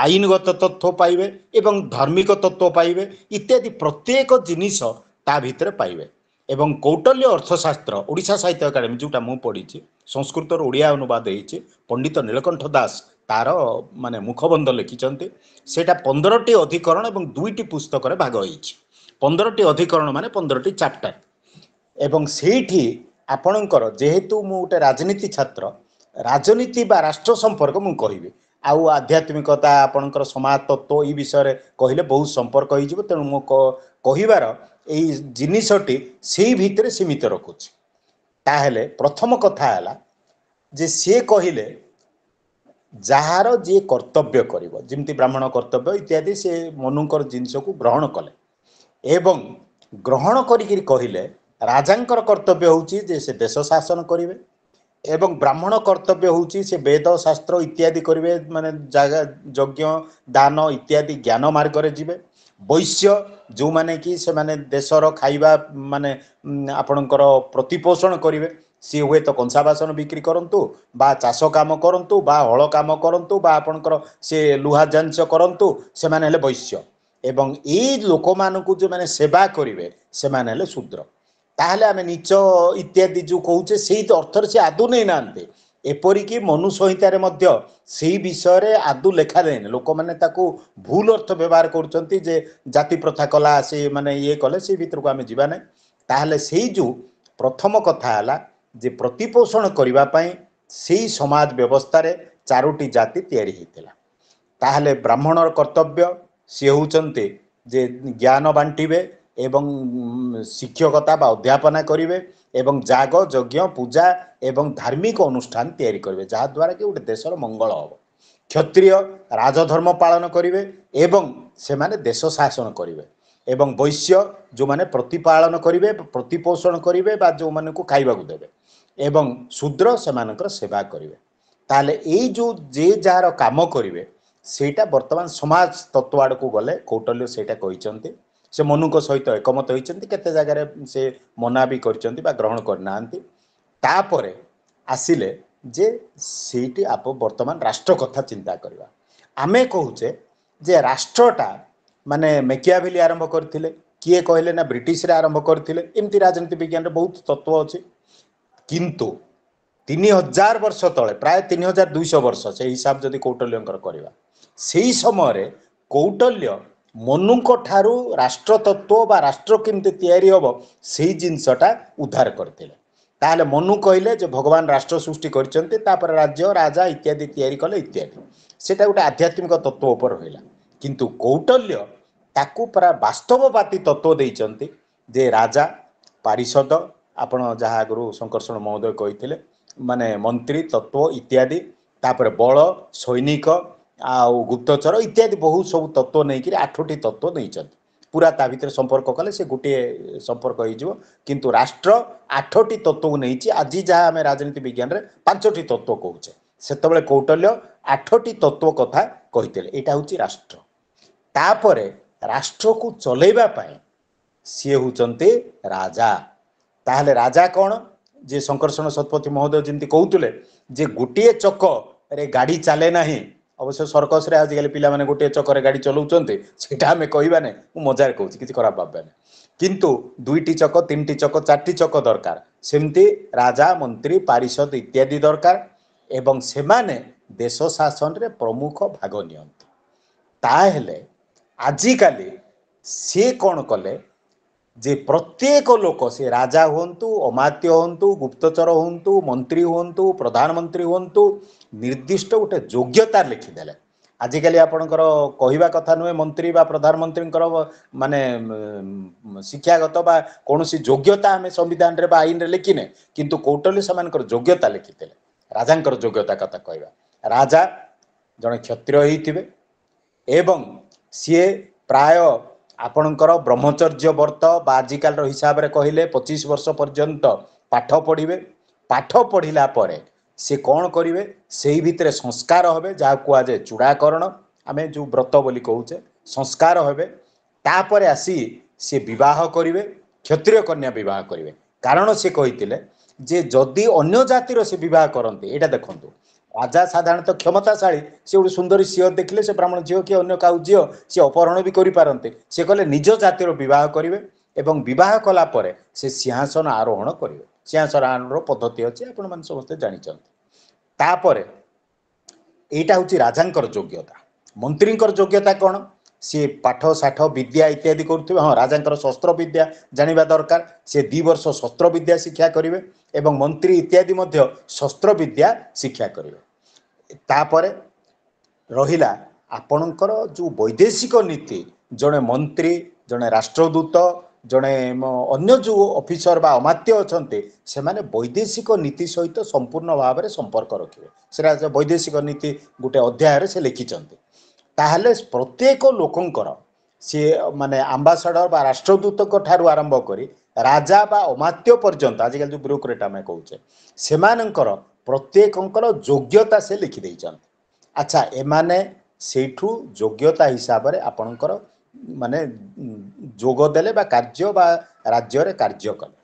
ଆଇନଗତ ତତ୍ତ୍ୱ ପାଇବେ ଏବଂ ଧାର୍ମିକ ତତ୍ତ୍ୱ ପାଇବେ ଇତ୍ୟାଦି ପ୍ରତ୍ୟେକ ଜିନିଷ ତା ଭିତରେ ପାଇବେ। ଏବଂ କୌଟଲ୍ୟ ଅର୍ଥଶାସ୍ତ୍ର ଓଡ଼ିଶା ସାହିତ୍ୟ ଏକାଡେମୀ ଯେଉଁଟା ମୁଁ ପଢ଼ିଛି, ସଂସ୍କୃତରୁ ଓଡ଼ିଆ ଅନୁବାଦ ହେଇଛି, ପଣ୍ଡିତ ନୀଳକଣ୍ଠ ଦାସ ତାର ମାନେ ମୁଖବନ୍ଧ ଲେଖିଛନ୍ତି। ସେଇଟା 15ଟି ଅଧିକରଣ ଏବଂ 2ଟି ପୁସ୍ତକରେ ଭାଗ ହେଇଛି। 15ଟି ଅଧିକରଣ ମାନେ 15ଟି ଚାପ୍ଟର। ଏବଂ ସେଇଠି ଆପଣଙ୍କର ଯେହେତୁ ମୁଁ ଗୋଟେ ରାଜନୀତି ଛାତ୍ର, ରାଜନୀତି ବା ରାଷ୍ଟ୍ର ସମ୍ପର୍କ ମୁଁ କହିବି, ଆଉ ଆଧ୍ୟାତ୍ମିକତା ଆପଣଙ୍କର ସମାଜ ତତ୍ତ୍ୱ ଏଇ ବିଷୟରେ କହିଲେ ବହୁତ ସମ୍ପର୍କ ହେଇଯିବ। ତେଣୁ ମୁଁ କହିବାର ଏଇ ଜିନିଷଟି ସେଇ ଭିତରେ ସୀମିତ ରଖୁଛି। ତାହେଲେ ପ୍ରଥମ କଥା ହେଲା ଯେ ସିଏ କହିଲେ ଯାହାର ଯିଏ କର୍ତ୍ତବ୍ୟ କରିବ, ଯେମିତି ବ୍ରାହ୍ମଣ କର୍ତ୍ତବ୍ୟ ଇତ୍ୟାଦି, ସେ ମନୁଙ୍କର ଜିନିଷକୁ ଗ୍ରହଣ କଲେ ଏବଂ ଗ୍ରହଣ କରିକି କହିଲେ ରାଜାଙ୍କର କର୍ତ୍ତବ୍ୟ ହେଉଛି ଯେ ସେ ଦେଶ ଶାସନ କରିବେ ଏବଂ ବ୍ରାହ୍ମଣ କର୍ତ୍ତବ୍ୟ ହେଉଛି ସେ ବେଦ ଶାସ୍ତ୍ର ଇତ୍ୟାଦି କରିବେ, ମାନେ ଜାଗା ଯଜ୍ଞ ଦାନ ଇତ୍ୟାଦି ଜ୍ଞାନ ମାର୍ଗରେ ଯିବେ। ବୈଶ୍ୟ ଯେଉଁମାନେ କି ସେମାନେ ଦେଶର ଖାଇବା ମାନେ ଆପଣଙ୍କର ପ୍ରତିପୋଷଣ କରିବେ, ସିଏ ହୁଏତ କଂସା ବାସନ ବିକ୍ରି କରନ୍ତୁ ବା ଚାଷ କାମ କରନ୍ତୁ ବା ହଳ କାମ କରନ୍ତୁ ବା ଆପଣଙ୍କର ସେ ଲୁହା ଜିନିଷ କରନ୍ତୁ, ସେମାନେ ହେଲେ ବୈଶ୍ୟ। ଏବଂ ଏଇ ଲୋକମାନଙ୍କୁ ଯେଉଁମାନେ ସେବା କରିବେ ସେମାନେ ହେଲେ ଶୂଦ୍ର। ତାହେଲେ ଆମେ ନୀଚ ଇତ୍ୟାଦି ଯେଉଁ କହୁଛେ ସେଇ ଅର୍ଥରେ ସେ ଆଦୌ ନେଇନାହାନ୍ତି। ଏପରିକି ମନୁ ସଂହିତାରେ ମଧ୍ୟ ସେଇ ବିଷୟରେ ଆଦୌ ଲେଖା ଯାଇନି, ଲୋକମାନେ ତାକୁ ଭୁଲ ଅର୍ଥ ବ୍ୟବହାର କରୁଛନ୍ତି ଯେ ଜାତି ପ୍ରଥା କଲା ସେ ମାନେ ଇଏ କଲେ, ସେଇ ଭିତରକୁ ଆମେ ଯିବା ନାହିଁ। ତାହେଲେ ସେଇ ଯେଉଁ ପ୍ରଥମ କଥା ହେଲା ଯେ ପ୍ରତିପୋଷଣ କରିବା ପାଇଁ ସେଇ ସମାଜ ବ୍ୟବସ୍ଥାରେ 4ଟି ଜାତି ତିଆରି ହେଇଥିଲା। ତାହେଲେ ବ୍ରାହ୍ମଣର କର୍ତ୍ତବ୍ୟ ସିଏ ହେଉଛନ୍ତି ଯେ ଜ୍ଞାନ ବାଣ୍ଟିବେ ଏବଂ ଶିକ୍ଷକତା ବା ଅଧ୍ୟାପନା କରିବେ ଏବଂ ଯାଗ ଯଜ୍ଞ ପୂଜା ଏବଂ ଧାର୍ମିକ ଅନୁଷ୍ଠାନ ତିଆରି କରିବେ ଯାହାଦ୍ୱାରା କି ଗୋଟେ ଦେଶର ମଙ୍ଗଳ ହେବ। କ୍ଷତ୍ରିୟ ରାଜଧର୍ମ ପାଳନ କରିବେ ଏବଂ ସେମାନେ ଦେଶ ଶାସନ କରିବେ ଏବଂ ବୈଶ୍ୟ ଯେଉଁମାନେ ପ୍ରତିପାଳନ କରିବେ ପ୍ରତିପୋଷଣ କରିବେ ବା ଯେଉଁମାନଙ୍କୁ ଖାଇବାକୁ ଦେବେ ଏବଂ ଶୂଦ୍ର ସେମାନଙ୍କର ସେବା କରିବେ। ତାହେଲେ ଏଇ ଯେଉଁ ଯେ ଯାହାର କାମ କରିବେ ସେଇଟା ବର୍ତ୍ତମାନ ସମାଜ ତତ୍ତ୍ୱ ଆଡ଼କୁ ଗଲେ କୌଟଲ୍ୟ ସେଇଟା କହିଛନ୍ତି। ସେ ମନୁଙ୍କ ସହିତ ଏକମତ ହୋଇଛନ୍ତି, କେତେ ଜାଗାରେ ସେ ମନା ବି କରିଛନ୍ତି ବା ଗ୍ରହଣ କରିନାହାନ୍ତି। ତାପରେ ଆସିଲେ ଯେ ସେଇଠି ବର୍ତ୍ତମାନ ରାଷ୍ଟ୍ର କଥା ଚିନ୍ତା କରିବା। ଆମେ କହୁଛେ ଯେ ରାଷ୍ଟ୍ରଟା ମାନେ ମେକିଆଭେଲି ଆରମ୍ଭ କରିଥିଲେ, କିଏ କହିଲେ ନା ବ୍ରିଟିଶରେ ଆରମ୍ଭ କରିଥିଲେ, ଏମିତି ରାଜନୀତି ବିଜ୍ଞାନରେ ବହୁତ ତତ୍ତ୍ୱ ଅଛି। କିନ୍ତୁ 3000 ବର୍ଷ ତଳେ ପ୍ରାୟ 3200 ବର୍ଷ ସେଇ ହିସାବ ଯଦି କୌଟଲ୍ୟଙ୍କର କରିବା, ସେଇ ସମୟରେ କୌଟଲ୍ୟ ମନୁଙ୍କ ଠାରୁ ରାଷ୍ଟ୍ର ତତ୍ତ୍ୱ ବା ରାଷ୍ଟ୍ର କେମିତି ତିଆରି ହେବ ସେଇ ଜିନିଷଟା ଉଦ୍ଧାର କରିଥିଲେ। ତାହେଲେ ମନୁ କହିଲେ ଯେ ଭଗବାନ ରାଷ୍ଟ୍ର ସୃଷ୍ଟି କରିଛନ୍ତି, ତାପରେ ରାଜ୍ୟ ରାଜା ଇତ୍ୟାଦି ତିଆରି କଲେ ଇତ୍ୟାଦି, ସେଟା ଗୋଟେ ଆଧ୍ୟାତ୍ମିକ ତତ୍ତ୍ୱ ଉପରେ ରହିଲା। କିନ୍ତୁ କୌଟଲ୍ୟ ତାକୁ ପୁରା ବାସ୍ତବବାଦୀ ତତ୍ତ୍ୱ ଦେଇଛନ୍ତି ଯେ ରାଜା ପାରିଷଦ, ଆପଣ ଯାହା ଆଗରୁ ଶଙ୍କର୍ଷଣ ମହୋଦୟ କହିଥିଲେ, ମାନେ ମନ୍ତ୍ରୀ ତତ୍ତ୍ୱ ଇତ୍ୟାଦି, ତାପରେ ବଳ ସୈନିକ ଆଉ ଗୁପ୍ତଚର ଇତ୍ୟାଦି ବହୁତ ସବୁ ତତ୍ତ୍ୱ ନେଇକିରି 8ଟି ତତ୍ତ୍ୱ ନେଇଛନ୍ତି। ପୁରା ତା ଭିତରେ ସମ୍ପର୍କ କଲେ ସେ ଗୋଟିଏ ସମ୍ପର୍କ ହେଇଯିବ, କିନ୍ତୁ ରାଷ୍ଟ୍ର 8ଟି ତତ୍ତ୍ୱକୁ ନେଇଛି। ଆଜି ଯାହା ଆମେ ରାଜନୀତି ବିଜ୍ଞାନରେ 5ଟି ତତ୍ତ୍ୱ କହୁଛେ, ସେତେବେଳେ କୌଟଲ୍ୟ 8ଟି ତତ୍ତ୍ୱ କଥା କହିଥିଲେ। ଏଇଟା ହେଉଛି ରାଷ୍ଟ୍ର। ତାପରେ ରାଷ୍ଟ୍ରକୁ ଚଲେଇବା ପାଇଁ ସିଏ ହେଉଛନ୍ତି ରାଜା। ତାହେଲେ ରାଜା କ'ଣ? ଯେ ଶଙ୍କର୍ଷଣ ଶତପଥୀ ମହୋଦୟ ଯେମିତି କହୁଥିଲେ ଯେ ଗୋଟିଏ ଚକରେ ଗାଡ଼ି ଚାଲେ ନାହିଁ। ଅବଶ୍ୟ ସର୍କସରେ ଆଜିକାଲି ପିଲାମାନେ ଗୋଟିଏ ଚକରେ ଗାଡ଼ି ଚଲାଉଛନ୍ତି, ସେଇଟା ଆମେ କହିବା ନାହିଁ, ମୁଁ ମଜାରେ କହୁଛି, କିଛି ଖରାପ ଭାବବେନି। କିନ୍ତୁ 2ଟି ଚକ 3ଟି ଚକ 4ଟି ଚକ ଦରକାର। ସେମିତି ରାଜା ମନ୍ତ୍ରୀ ପାରିଷଦ ଇତ୍ୟାଦି ଦରକାର ଏବଂ ସେମାନେ ଦେଶ ଶାସନରେ ପ୍ରମୁଖ ଭାଗ ନିଅନ୍ତି। ତାହେଲେ ଆଜିକାଲି ସିଏ କ'ଣ କଲେ ଯେ ପ୍ରତ୍ୟେକ ଲୋକ, ସେ ରାଜା ହୁଅନ୍ତୁ, ଅମାତ୍ୟ ହୁଅନ୍ତୁ, ଗୁପ୍ତଚର ହୁଅନ୍ତୁ, ମନ୍ତ୍ରୀ ହୁଅନ୍ତୁ, ପ୍ରଧାନମନ୍ତ୍ରୀ ହୁଅନ୍ତୁ, ନିର୍ଦ୍ଦିଷ୍ଟ ଗୋଟେ ଯୋଗ୍ୟତା ଲେଖିଦେଲେ। ଆଜିକାଲି ଆପଣଙ୍କର କହିବା କଥା ନୁହେଁ ମନ୍ତ୍ରୀ ବା ପ୍ରଧାନମନ୍ତ୍ରୀଙ୍କର ମାନେ ଶିକ୍ଷାଗତ ବା କୌଣସି ଯୋଗ୍ୟତା ଆମେ ସମ୍ବିଧାନରେ ବା ଆଇନରେ ଲେଖିନେ, କିନ୍ତୁ କୌଟଲ୍ୟ ସେମାନଙ୍କର ଯୋଗ୍ୟତା ଲେଖିଥିଲେ। ରାଜାଙ୍କର ଯୋଗ୍ୟତା କଥା କହିବା, ରାଜା ଜଣେ କ୍ଷତ୍ରିୟ ହେଇଥିବେ ଏବଂ ସିଏ ପ୍ରାୟ ଆପଣଙ୍କର ବ୍ରହ୍ମଚର୍ଯ୍ୟ ବ୍ରତ ବା ଆଜିକାଲିର ହିସାବରେ କହିଲେ 25 ବର୍ଷ ପର୍ଯ୍ୟନ୍ତ ପାଠ ପଢ଼ିବେ। ପାଠ ପଢ଼ିଲା ପରେ ସେ କ'ଣ କରିବେ, ସେଇ ଭିତରେ ସଂସ୍କାର ହେବେ, ଯାହାକୁ କୁହାଯାଏ ଚୂଡ଼ାକରଣ, ଆମେ ଯେଉଁ ବ୍ରତ ବୋଲି କହୁଛେ, ସଂସ୍କାର ହେବେ। ତାପରେ ଆସି ସେ ବିବାହ କରିବେ, କ୍ଷତ୍ରିୟ କନ୍ୟା ବିବାହ କରିବେ। କାରଣ ସେ କହିଥିଲେ ଯେ ଯଦି ଅନ୍ୟ ଜାତିର ସେ ବିବାହ କରନ୍ତି, ଏଇଟା ଦେଖନ୍ତୁ, ରାଜା ସାଧାରଣତଃ କ୍ଷମତାଶାଳୀ, ସେ ଗୋଟେ ସୁନ୍ଦରୀ ଝିଅ ଦେଖିଲେ, ସେ ବ୍ରାହ୍ମଣ ଝିଅ କି ଅନ୍ୟ କାଉ ଝିଅ, ସେ ଅପହରଣ ବି କରିପାରନ୍ତି। ସେ କହିଲେ ନିଜ ଜାତିର ବିବାହ କରିବେ ଏବଂ ବିବାହ କଲା ପରେ ସେ ସିଂହାସନ ଆରୋହଣ କରିବେ। ସିଂହାସନ ଆରୋହଣର ପଦ୍ଧତି ଅଛି, ଆପଣମାନେ ସମସ୍ତେ ଜାଣିଛନ୍ତି। ତାପରେ ଏଇଟା ହେଉଛି ରାଜାଙ୍କର ଯୋଗ୍ୟତା। ମନ୍ତ୍ରୀଙ୍କର ଯୋଗ୍ୟତା କ'ଣ? ସିଏ ପାଠ ଶାଠ ବିଦ୍ୟା ଇତ୍ୟାଦି କରୁଥିବେ। ହଁ, ରାଜାଙ୍କର ଶସ୍ତ୍ର ବିଦ୍ୟା ଜାଣିବା ଦରକାର, ସେ 2 ବର୍ଷ ଶସ୍ତ୍ର ବିଦ୍ୟା ଶିକ୍ଷା କରିବେ ଏବଂ ମନ୍ତ୍ରୀ ଇତ୍ୟାଦି ମଧ୍ୟ ଶସ୍ତ୍ର ବିଦ୍ୟା ଶିକ୍ଷା କରିବେ। ତାପରେ ରହିଲା ଆପଣଙ୍କର ଯେଉଁ ବୈଦେଶିକ ନୀତି, ଜଣେ ମନ୍ତ୍ରୀ, ଜଣେ ରାଷ୍ଟ୍ରଦୂତ, ଜଣେ ଅନ୍ୟ ଯେଉଁ ଅଫିସର ବା ଅମାତ୍ୟ ଅଛନ୍ତି, ସେମାନେ ବୈଦେଶିକ ନୀତି ସହିତ ସମ୍ପୂର୍ଣ୍ଣ ଭାବରେ ସମ୍ପର୍କ ରଖିବେ। ସେଟା ବୈଦେଶିକ ନୀତି ଗୋଟେ ଅଧ୍ୟାୟରେ ସେ ଲେଖିଛନ୍ତି। ତାହେଲେ ପ୍ରତ୍ୟେକ ଲୋକଙ୍କର ସିଏ ମାନେ ଆମ୍ବାସାଡର ବା ରାଷ୍ଟ୍ରଦୂତଙ୍କ ଠାରୁ ଆରମ୍ଭ କରି ରାଜା ବା ଅମାତ୍ୟ ପର୍ଯ୍ୟନ୍ତ, ଆଜିକାଲି ଯେଉଁ ବ୍ୟୁରୋକ୍ରେଟ୍ ଆମେ କହୁଛେ, ସେମାନଙ୍କର ପ୍ରତ୍ୟେକଙ୍କର ଯୋଗ୍ୟତା ସେ ଲେଖିଦେଇଛନ୍ତି। ଆଚ୍ଛା, ଏମାନେ ସେଇଠୁ ଯୋଗ୍ୟତା ହିସାବରେ ଆପଣଙ୍କର ମାନେ ଯୋଗ ଦେଲେ ବା କାର୍ଯ୍ୟ ବା ରାଜ୍ୟରେ କାର୍ଯ୍ୟ କଲେ।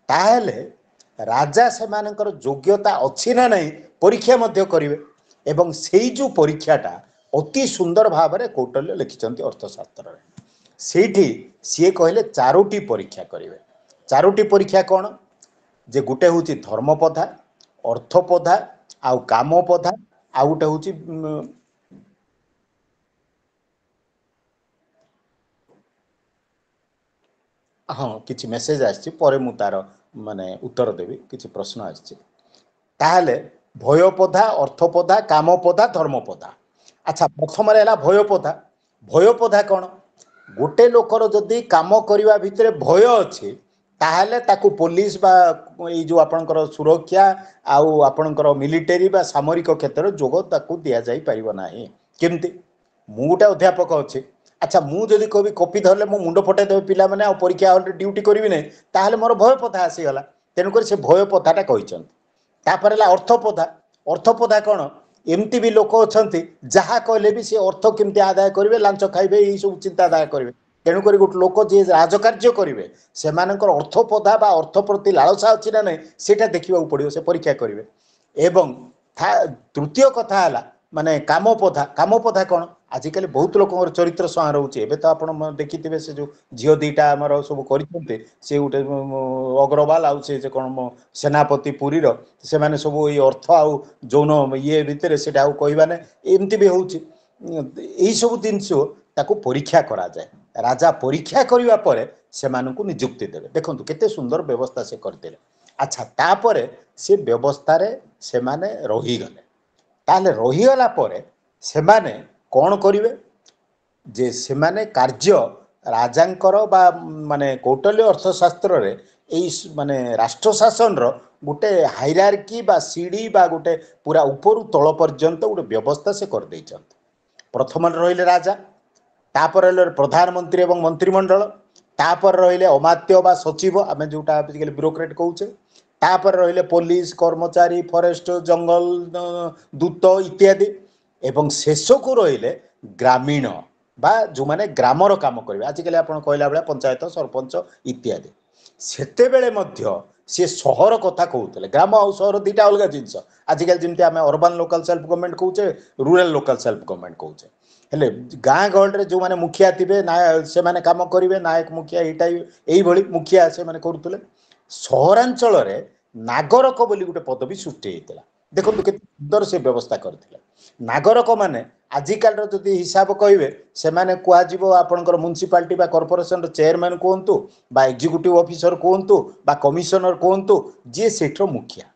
ତାହେଲେ ରାଜା ସେମାନଙ୍କର ଯୋଗ୍ୟତା ଅଛି ନା ନାହିଁ ପରୀକ୍ଷା ମଧ୍ୟ କରିବେ ଏବଂ ସେଇ ଯେଉଁ ପରୀକ୍ଷାଟା ଅତି ସୁନ୍ଦର ଭାବରେ କୌଟଲ୍ୟ ଲେଖିଛନ୍ତି ଅର୍ଥଶାସ୍ତ୍ରରେ। ସେଇଠି ସିଏ କହିଲେ 4ଟି ପରୀକ୍ଷା କରିବେ। 4ଟି ପରୀକ୍ଷା କ'ଣ? ଯେ ଗୋଟେ ହେଉଛି ଧର୍ମପଧା, ଅର୍ଥପଧା, ଆଉ କାମପଧା, ଆଉ ଗୋଟେ ହେଉଛି ହଁ, କିଛି ମେସେଜ ଆସିଛି, ପରେ ମୁଁ ତାର ମାନେ ଉତ୍ତର ଦେବି, କିଛି ପ୍ରଶ୍ନ ଆସିଛି। ତାହେଲେ ଭୟପଧା, ଅର୍ଥପଧା, କାମପଧା, ଧର୍ମପଧା। ଆଚ୍ଛା, ପ୍ରଥମରେ ହେଲା ଭୟପଧା। ଭୟପଧା କ'ଣ? गोटे लोकर जदि काम करने भितर भय अच्छे ताहले ताकू पुलिस बा जो आपणकर सुरक्षा आउ आपणकर मिलिटेरी बा सामरिक क्षेत्र में जोग ताकू दि जाई परिबो नाही केमती मु गोटे अध्यापक अच्छे अच्छा मुझे कभी कॉपी धरले मो मुंड फटाई देवे पिला माने आ परीक्षा हॉल ड्यूटी करी नहीं ताहले मोर भय पथा आसीगला तेणुक से भय पथाटा कहते तापर अर्थपथा कौन एमती भी लोक अच्छा जहाँ कहले भी सी अर्थ केमती आदाय करेंगे लांच खाइबे यही सब चिंता आदाय करेंगे तेणुक गोटे लोक जी राजकार्य करेंगे से अर्थपथा बा अर्थ प्रति लालसा अच्छी ना नहीं सेटा देखा पड़ो से परीक्षा करेंगे एवं तृतीय कथा है माने कामपथा कौन आजिकल बहुत लोक चरित्र सह रोचे एवं तो आप देखिथे से जो झील दीटा आमर सब कर से गोटे अग्रवाल आउ से कौन सेनापति पुरी से माने सब ये अर्थ आउ जौन ये भितर से कहवा ना एमती भी हूँ यही सब जिनस ताकू परीक्षा करा जाए राजा परीक्षा करने पर से निजुक्ति देवे देखो केते सुंदर व्यवस्था से करते अच्छा तापर से व्यवस्था से माने रहीगले ताले रहीगला पर से माने कौन करिवे जे से माने कार्य राजांकर बा माने कौटल्य अर्थशास्त्र रे एई माने राष्ट्र शासन रो गोटे हायरार्की बा सीढ़ी बा गोटे पूरा ऊपर तल पर्यंत गोटे व्यवस्था से कर देइछंत प्रथम रहिले राजा तापर रहिले प्रधानमंत्री एवं मंत्रिमंडल तापर रहिले अमात्य बा सचिव आमे जोटा आजिकल ब्यूरोक्रेट कहूचे तापर रहिले पुलिस कर्मचारी फॉरेस्ट जंगल दूत इत्यादि एवं शेष को रहिले ग्रामीण बा जो माने ग्रामर काम करेंगे आजिकल आप कहला बेला पंचायत सरपंच इत्यादि सेते बेले मध्य सी सहर कथा कहते ग्राम और सहर दुटा अलग जिनस आजिकल जमी आम अर्बान लोकल सेल्फ गवर्नमेंट कहूचे रूरल लोकल सेल्फ गवर्नमेंट कहूचे हेले गाँ गहल जो मैंने मुखिया थे से माने काम करेंगे नायक मुखिया यही मुखिया से माने करुले सहरांचल नागरक बोली गोटे पदवी सृष्टि होता देखो केते सुंदर से व्यवस्था करथिले नागरक माने आजिकाल जदि हिसाब कहे से माने कुआजिबो आपनकर म्युनिसिपालिटी बा कॉर्पोरेशन चेयरमैन कहतु बा एग्जीक्यूटिव ऑफिसर कहतु बा कमिशनर कहतु जी सेठर मुखिया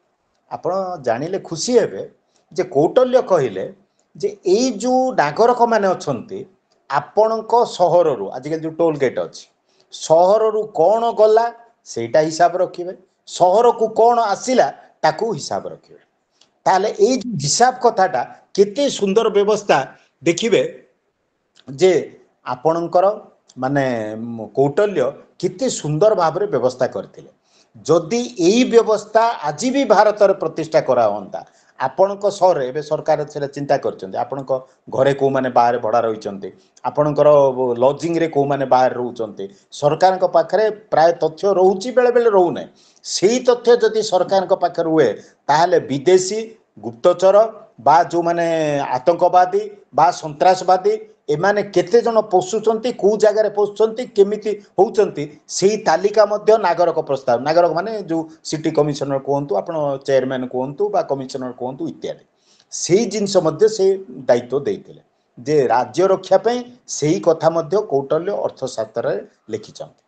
आपण जानिले खुशी हेबे जे कौटल्य कहले जे एई जो नागरक माने अछंती आपणक सहर रु आजिकल जो टोल गेट अछि सहर रु कौन गला सेटा हिसाब रखिबे सहर को कौन आसिला ताकू हिसाब रखिबे ताले ए जो हिसाब कथाटा केते सुंदर व्यवस्था देखिबे जे आपणकर माने कौटल्य केते सुंदर भाव व्यवस्था करथिले जदि एई व्यवस्था आज भी भारत रे प्रतिष्ठा करा होंता आपणक सहर एबे सरकार से चिंता करछन्ते आपणक घरे को माने बाहर भड़ा रहिचन्ते आपणकर लॉजिंग रे को माने बाहर रहउचन्ते सरकार को पाखरे प्राय तथ्य रहउची बेले बेले रहउ नै सेही तथ्य जदि सरकार को पाखरे हुए ताहले विदेशी गुप्तचर बा जो माने आतंकवादी बा सन्त्रासवादी एमाने केते जन पोषुचंती को जगह रे पोषुचंती केमिति होउचंती सेही तालिका मध्य नागरक प्रस्ताव नागरक माने जो सिटी कमिशनर कहंतु आपण चेयरमैन कहंतु बा कमिशनर कहंतु इत्यादि सेही जिंस मध्य से दायित्व देइथिले जे राज्य रक्षा पई सेही कथा मध्य कौटल्य अर्थशास्त्र रे लिखिचंती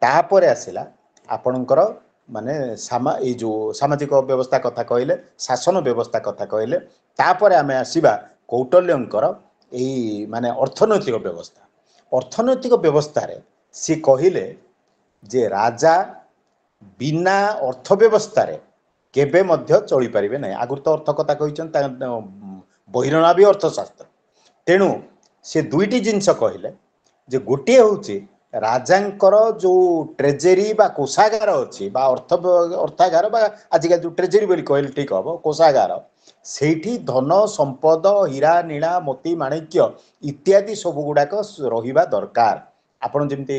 तापर आसिला आपणकर माने ए जो सामाजिक व्यवस्था कथा कहले शासन व्यवस्था कथा कहले तापर आमे आसीबा कौटल्यंकर यही माने अर्थनैतिक व्यवस्था रे सी कहले जे राजा बिना अर्थव्यवस्था रे केबे मध्य चली पारिबे नै आगुर तो अर्थ कथा कहिचन बहिरणा भी अर्थशास्त्र तेणु से दुईटी जिनस कहले जे गोटे होची राजांकर जो ट्रेजेरी बा कोषागार अच्छी बा अर्थागार बा आजिकल जो ट्रेजेरी बोली कहले ठीक हम कोषागार सेठी धन संपद हीरा नीला मोती माणिक्य इत्यादि सब गुड़ाक रहिबा दरकार आपण जमती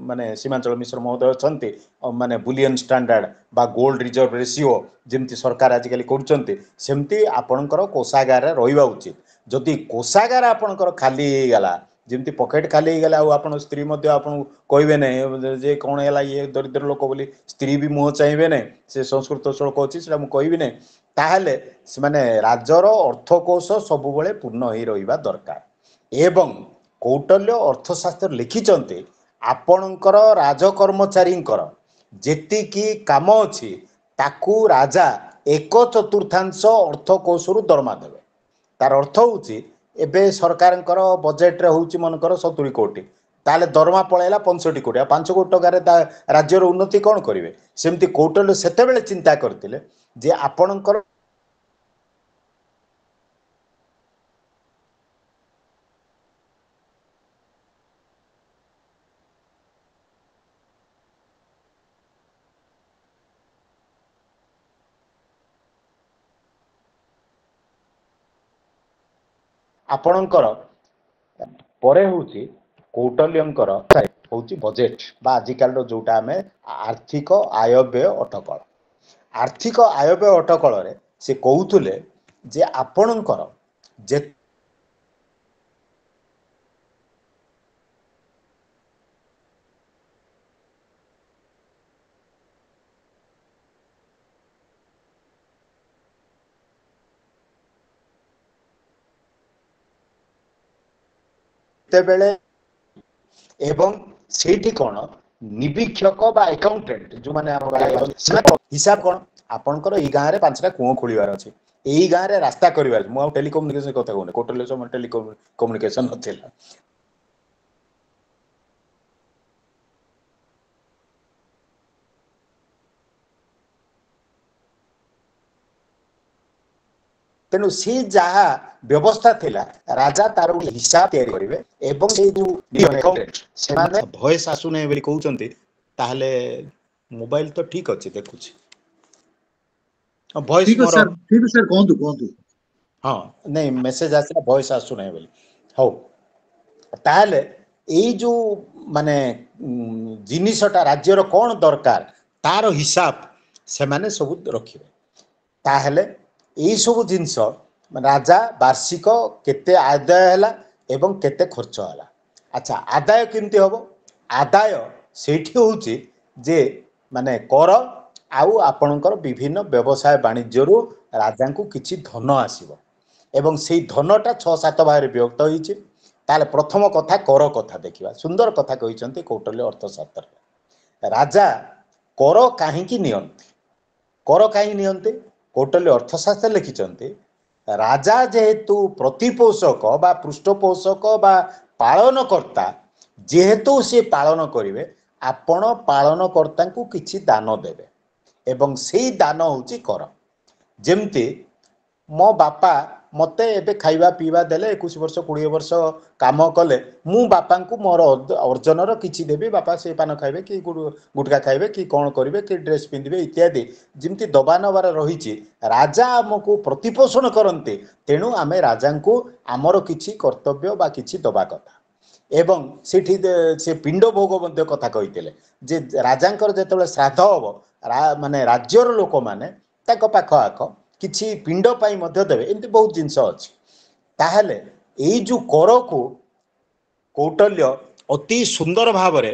माने सीमांचल मिश्र महोदय छन्ती माने बुलियन स्टैंडर्ड बा गोल्ड रिजर्व रेशियो जमती सरकार आजिकल करूचंती सेमती आपणकर कोषागार रहिबा उचित जदि कोषागार आपणकर खाली गला जमती पकेट खाली गला आप स्त्री आपन कहबे नहीं जे कौन है ये दरिद्र लोक बोली स्त्री भी मुह चाहिए नहीं से संस्कृत श्लोक अच्छी से कहबी नहीं ताहले से माने राज्यर अर्थकोश सब बेले पूर्ण हो रहिबा दरकार एवं कौटल्य अर्थशास्त्र लिखिचंते आपणकर राजकर्मचारींकर जेतिकी काम अछि ताकू राजा 1/4 अर्थकोश रु दरमा देवे तार अर्थ होची एबे सरकार बजेट रे होची मनकर 70 कोटी ताले दरमा पळैला 65 कोटी 5 कोटी टकार राज्यर उन्नति कौन करेंगे सेमती कौटल्य सेतेबेले चिंता करथिले जे आपणकर आपणकर परे होची कौटल्यंकर होची बजेट बा आजिकाल जोटा आमे आर्थिक आयव्यय अटकल आर्थिक आयव्यय अटकल रे से कहउथुले जे आपणकर जे बेले एवं सेठी कोन निरीक्षक बा अकाउंटेंट जो माने हिसाब कोन आपनकर ई गां रे पांचटा कुओ खोलिवार अछि एई गां रे रास्ता करिवार मु टेलीकम्युनिकेशन कथा कोने कोटले समय टेलीकम्युनिकेशन नथिला तेणु सी जहा व्यवस्था थिला राजा तार हिसाब तैयारी करिवे एवं से जो से माने वॉइस आसु नै बोली कहउचंती ताहले मोबाइल तो ठीक अछि देखुछि वॉइस ठीक है मोर सर कहतु हां नहीं मेसेज आसला वॉइस आसु नै बोली हो ताहले एई जो माने जिनिसटा राज्यर कोन दरकार तार हिसाब से माने सब रखिबे ताहले यही सब जिनस राजा वार्षिक केते आदाय हैला एवं केते खर्च हैला अच्छा आदाय केमती हबो आदाय सेठी होची जे माने कर आउ आपणकर विभिन्न व्यवसाय वाणिज्य रु राजा को किछि धन आसीबो एवं सेही धनटा 6-7 भाग रे विभक्त होईछि ताले प्रथम कथा कर कथा देखिबा सुंदर कथा कहिसंती कौटल्य अर्थशास्त्र राजा कर काहे की नियंती कर काहे नियंती कौटल्य अर्थशास्त्र लिखिचंती राजा जेहेतु प्रतिपोषक बा पृष्ठपोषक बा पालनकर्ता जेहेतु से पालन करिवे आपण पालनकर्ता को किछि दान देबे एवं सेही दान होची कर जेमती मो बापा मते एबे खाइबा पीवा देले 21 वर्ष 20 वर्ष काम कले मु बापा को मोर अर्जनर किछि देबी बापा से पान खाइबे कि गुटका खाइबे कि कोन करिवे कि ड्रेस पिंदिबे इत्यादि जिमती दबानबार रहिछि राजा हमको प्रतिपोषण करन्ते तेणु आमे राजा को आमर किछि कर्तव्य बा किछि दबा कथा एवं सेठी से पिंड भोग मध्य कथा कहितेले जे राजांकर जेतबे श्राद्ध हबो माने राज्यर लोक माने ताक पाख आख किछि पिंड पाई मध्य देबे एमती बहुत जिंस अछि ताहले एई जो कर को कौटल्य अति सुंदर भाव रे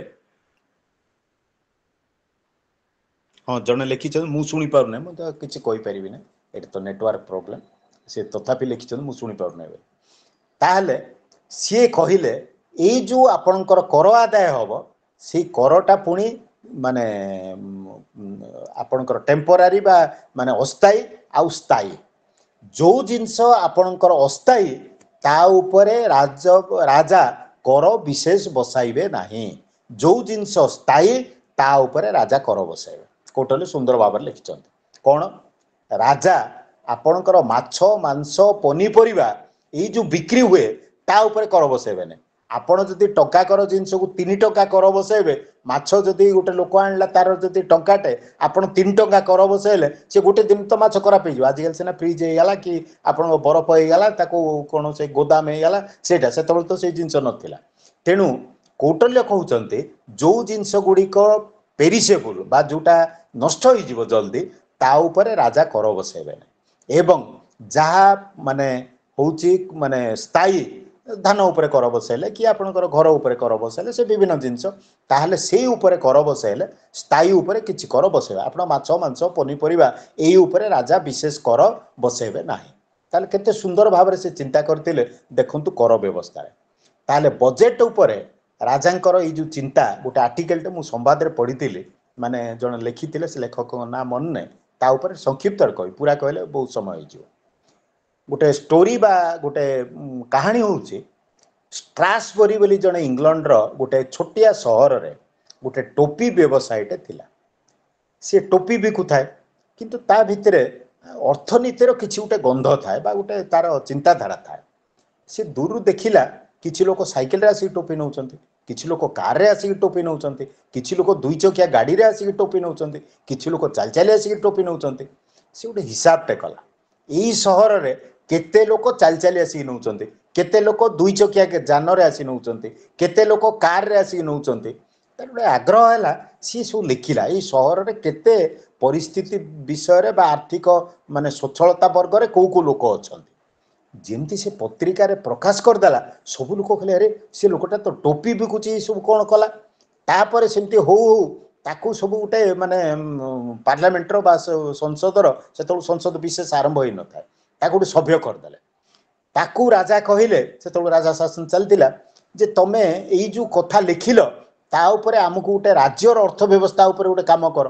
हाँ जने लिखी मु शुणी पार ना मुझे किसी कहि परिबि ना एटा तो नेटवर्क प्रॉब्लम से तथापि लिखि मु शुणी पार ना ताहले सी कहिले एई जो आपणकर कर आदाय हबो से करटा पुणी माने आपणकर टेम्पोरारी बा माने अस्थायी आउ स्थायी जो जिनस आपणकर अस्थायी ता उपरे राजा कर विशेष बसाइबे नाही जो जिनस स्थायी ता उपरे राजा कर बसाइबे कौटल्य सुंदर भाव लिखिं कौन राजा आपणकर माछ मांस पनीपरिया ये जो बिक्री हुए ता उपरे कर बसेबे ने आपण जदि टंका कर जिनस को 3 टंका कर बसेबे माछ जदि गोटे लोक आणला तार जदि टंकाटे आपण 3 टंका कर बसेले से गोटे दिन तो माछ खराब हो आजिकल सीना फ्रिज हो गला कि आपण बरफ हो गला ताको कोन से गोदाम हो गला सेटा सेतबेले तो से जिनस नथिला तेणु कौटल्य कहउचंती जो जिनस गुड़िक पेरिसेबल बा जोटा नष्ट हो जिवो जल्दी ता उपरे राजा कर बसेबे एवं जहा माने होची माने स्थायी धान उपरे कर बसेले कि आपणकर घर उपरे कर बसेले से विभिन्न जिनस ताहले से उपरे कर बसेले स्थायी उपरे किछि कर बसेबे आपण माछ मांस पनीपरिया एई उपरे राजा विशेष कर बसेबे नाही ताहले केते सुंदर भाव रे से चिंता करतिले देखंतु कर व्यवस्था रे ताहले बजेट उपरे राजांकर ई जो चिंता गोटे आर्टिकल मु संवाद रे पढ़ितिली माने जण लिखितिले से लेखक ना मन ने ता ऊपर संक्षिप्त कहि पूरा कहले बहुत समय हो गोटे स्टोरी बा गोटे कहानी होउची ଷ୍ଟ୍ରାସବରି ବୋଲି ଜଣେ ଇଂଲଣ୍ଡର ଗୋଟେ ଛୋଟିଆ ସହରରେ ଗୋଟେ ଟୋପି ବ୍ୟବସାୟୀଟେ ଥିଲା। ସେ ଟୋପି ବିକୁଥାଏ, କିନ୍ତୁ ତା ଭିତରେ ଅର୍ଥନୀତିର କିଛି ଗୋଟେ ଗନ୍ଧ ଥାଏ ବା ଗୋଟେ ତାର ଚିନ୍ତାଧାରା ଥାଏ। ସେ ଦୂରରୁ ଦେଖିଲା କିଛି ଲୋକ ସାଇକେଲରେ ଆସିକି ଟୋପି ନେଉଛନ୍ତି, କିଛି ଲୋକ କାରରେ ଆସିକି ଟୋପି ନେଉଛନ୍ତି, କିଛି ଲୋକ 2 ଚକିଆ ଗାଡ଼ିରେ ଆସିକି ଟୋପି ନେଉଛନ୍ତି, କିଛି ଲୋକ ଚାଲି ଚାଲି ଆସିକି ଟୋପି ନେଉଛନ୍ତି। ସେ ଗୋଟେ ହିସାବଟେ କଲା, ଏଇ ସହରରେ କେତେ ଲୋକ ଚାଲି ଚାଲି ଆସିକି ନେଉଛନ୍ତି, କେତେ ଲୋକ 2 ଚକିଆ ଯାନରେ ଆସି ନେଉଛନ୍ତି, କେତେ ଲୋକ କାରରେ ଆସିକି ନେଉଛନ୍ତି। ତାର ଗୋଟେ ଆଗ୍ରହ ହେଲା, ସିଏ ସବୁ ଲେଖିଲା ଏଇ ସହରରେ କେତେ ପରିସ୍ଥିତି ବିଷୟରେ ବା ଆର୍ଥିକ ମାନେ ସ୍ୱଚ୍ଛଳତା ବର୍ଗରେ କୋଉ କୋଉ ଲୋକ ଅଛନ୍ତି। ଯେମିତି ସେ ପତ୍ରିକାରେ ପ୍ରକାଶ କରିଦେଲା, ସବୁ ଲୋକ କହିଲେ ଆରେ ସେ ଲୋକଟା ତ ଟୋପି ବିକୁଛି, ସବୁ କ'ଣ କଲା। ତାପରେ ସେମିତି ହଉ ହଉ ତାକୁ ସବୁ ଗୋଟେ ମାନେ ପାର୍ଲାମେଣ୍ଟର ବା ସଂସଦର, ସେତେବେଳେ ସଂସଦ ବିଶେଷ ଆରମ୍ଭ ହେଇନଥାଏ, ତାକୁ ଗୋଟେ ସଭ୍ୟ କରିଦେଲେ। ତାକୁ ରାଜା କହିଲେ, ସେତେବେଳେ ରାଜା ଶାସନ ଚାଲିଥିଲା, ଯେ ତମେ ଏଇ ଯେଉଁ କଥା ଲେଖିଲ ତା ଉପରେ ଆମକୁ ଗୋଟେ ରାଜ୍ୟର ଅର୍ଥ ବ୍ୟବସ୍ଥା ଉପରେ ଗୋଟେ କାମ କର।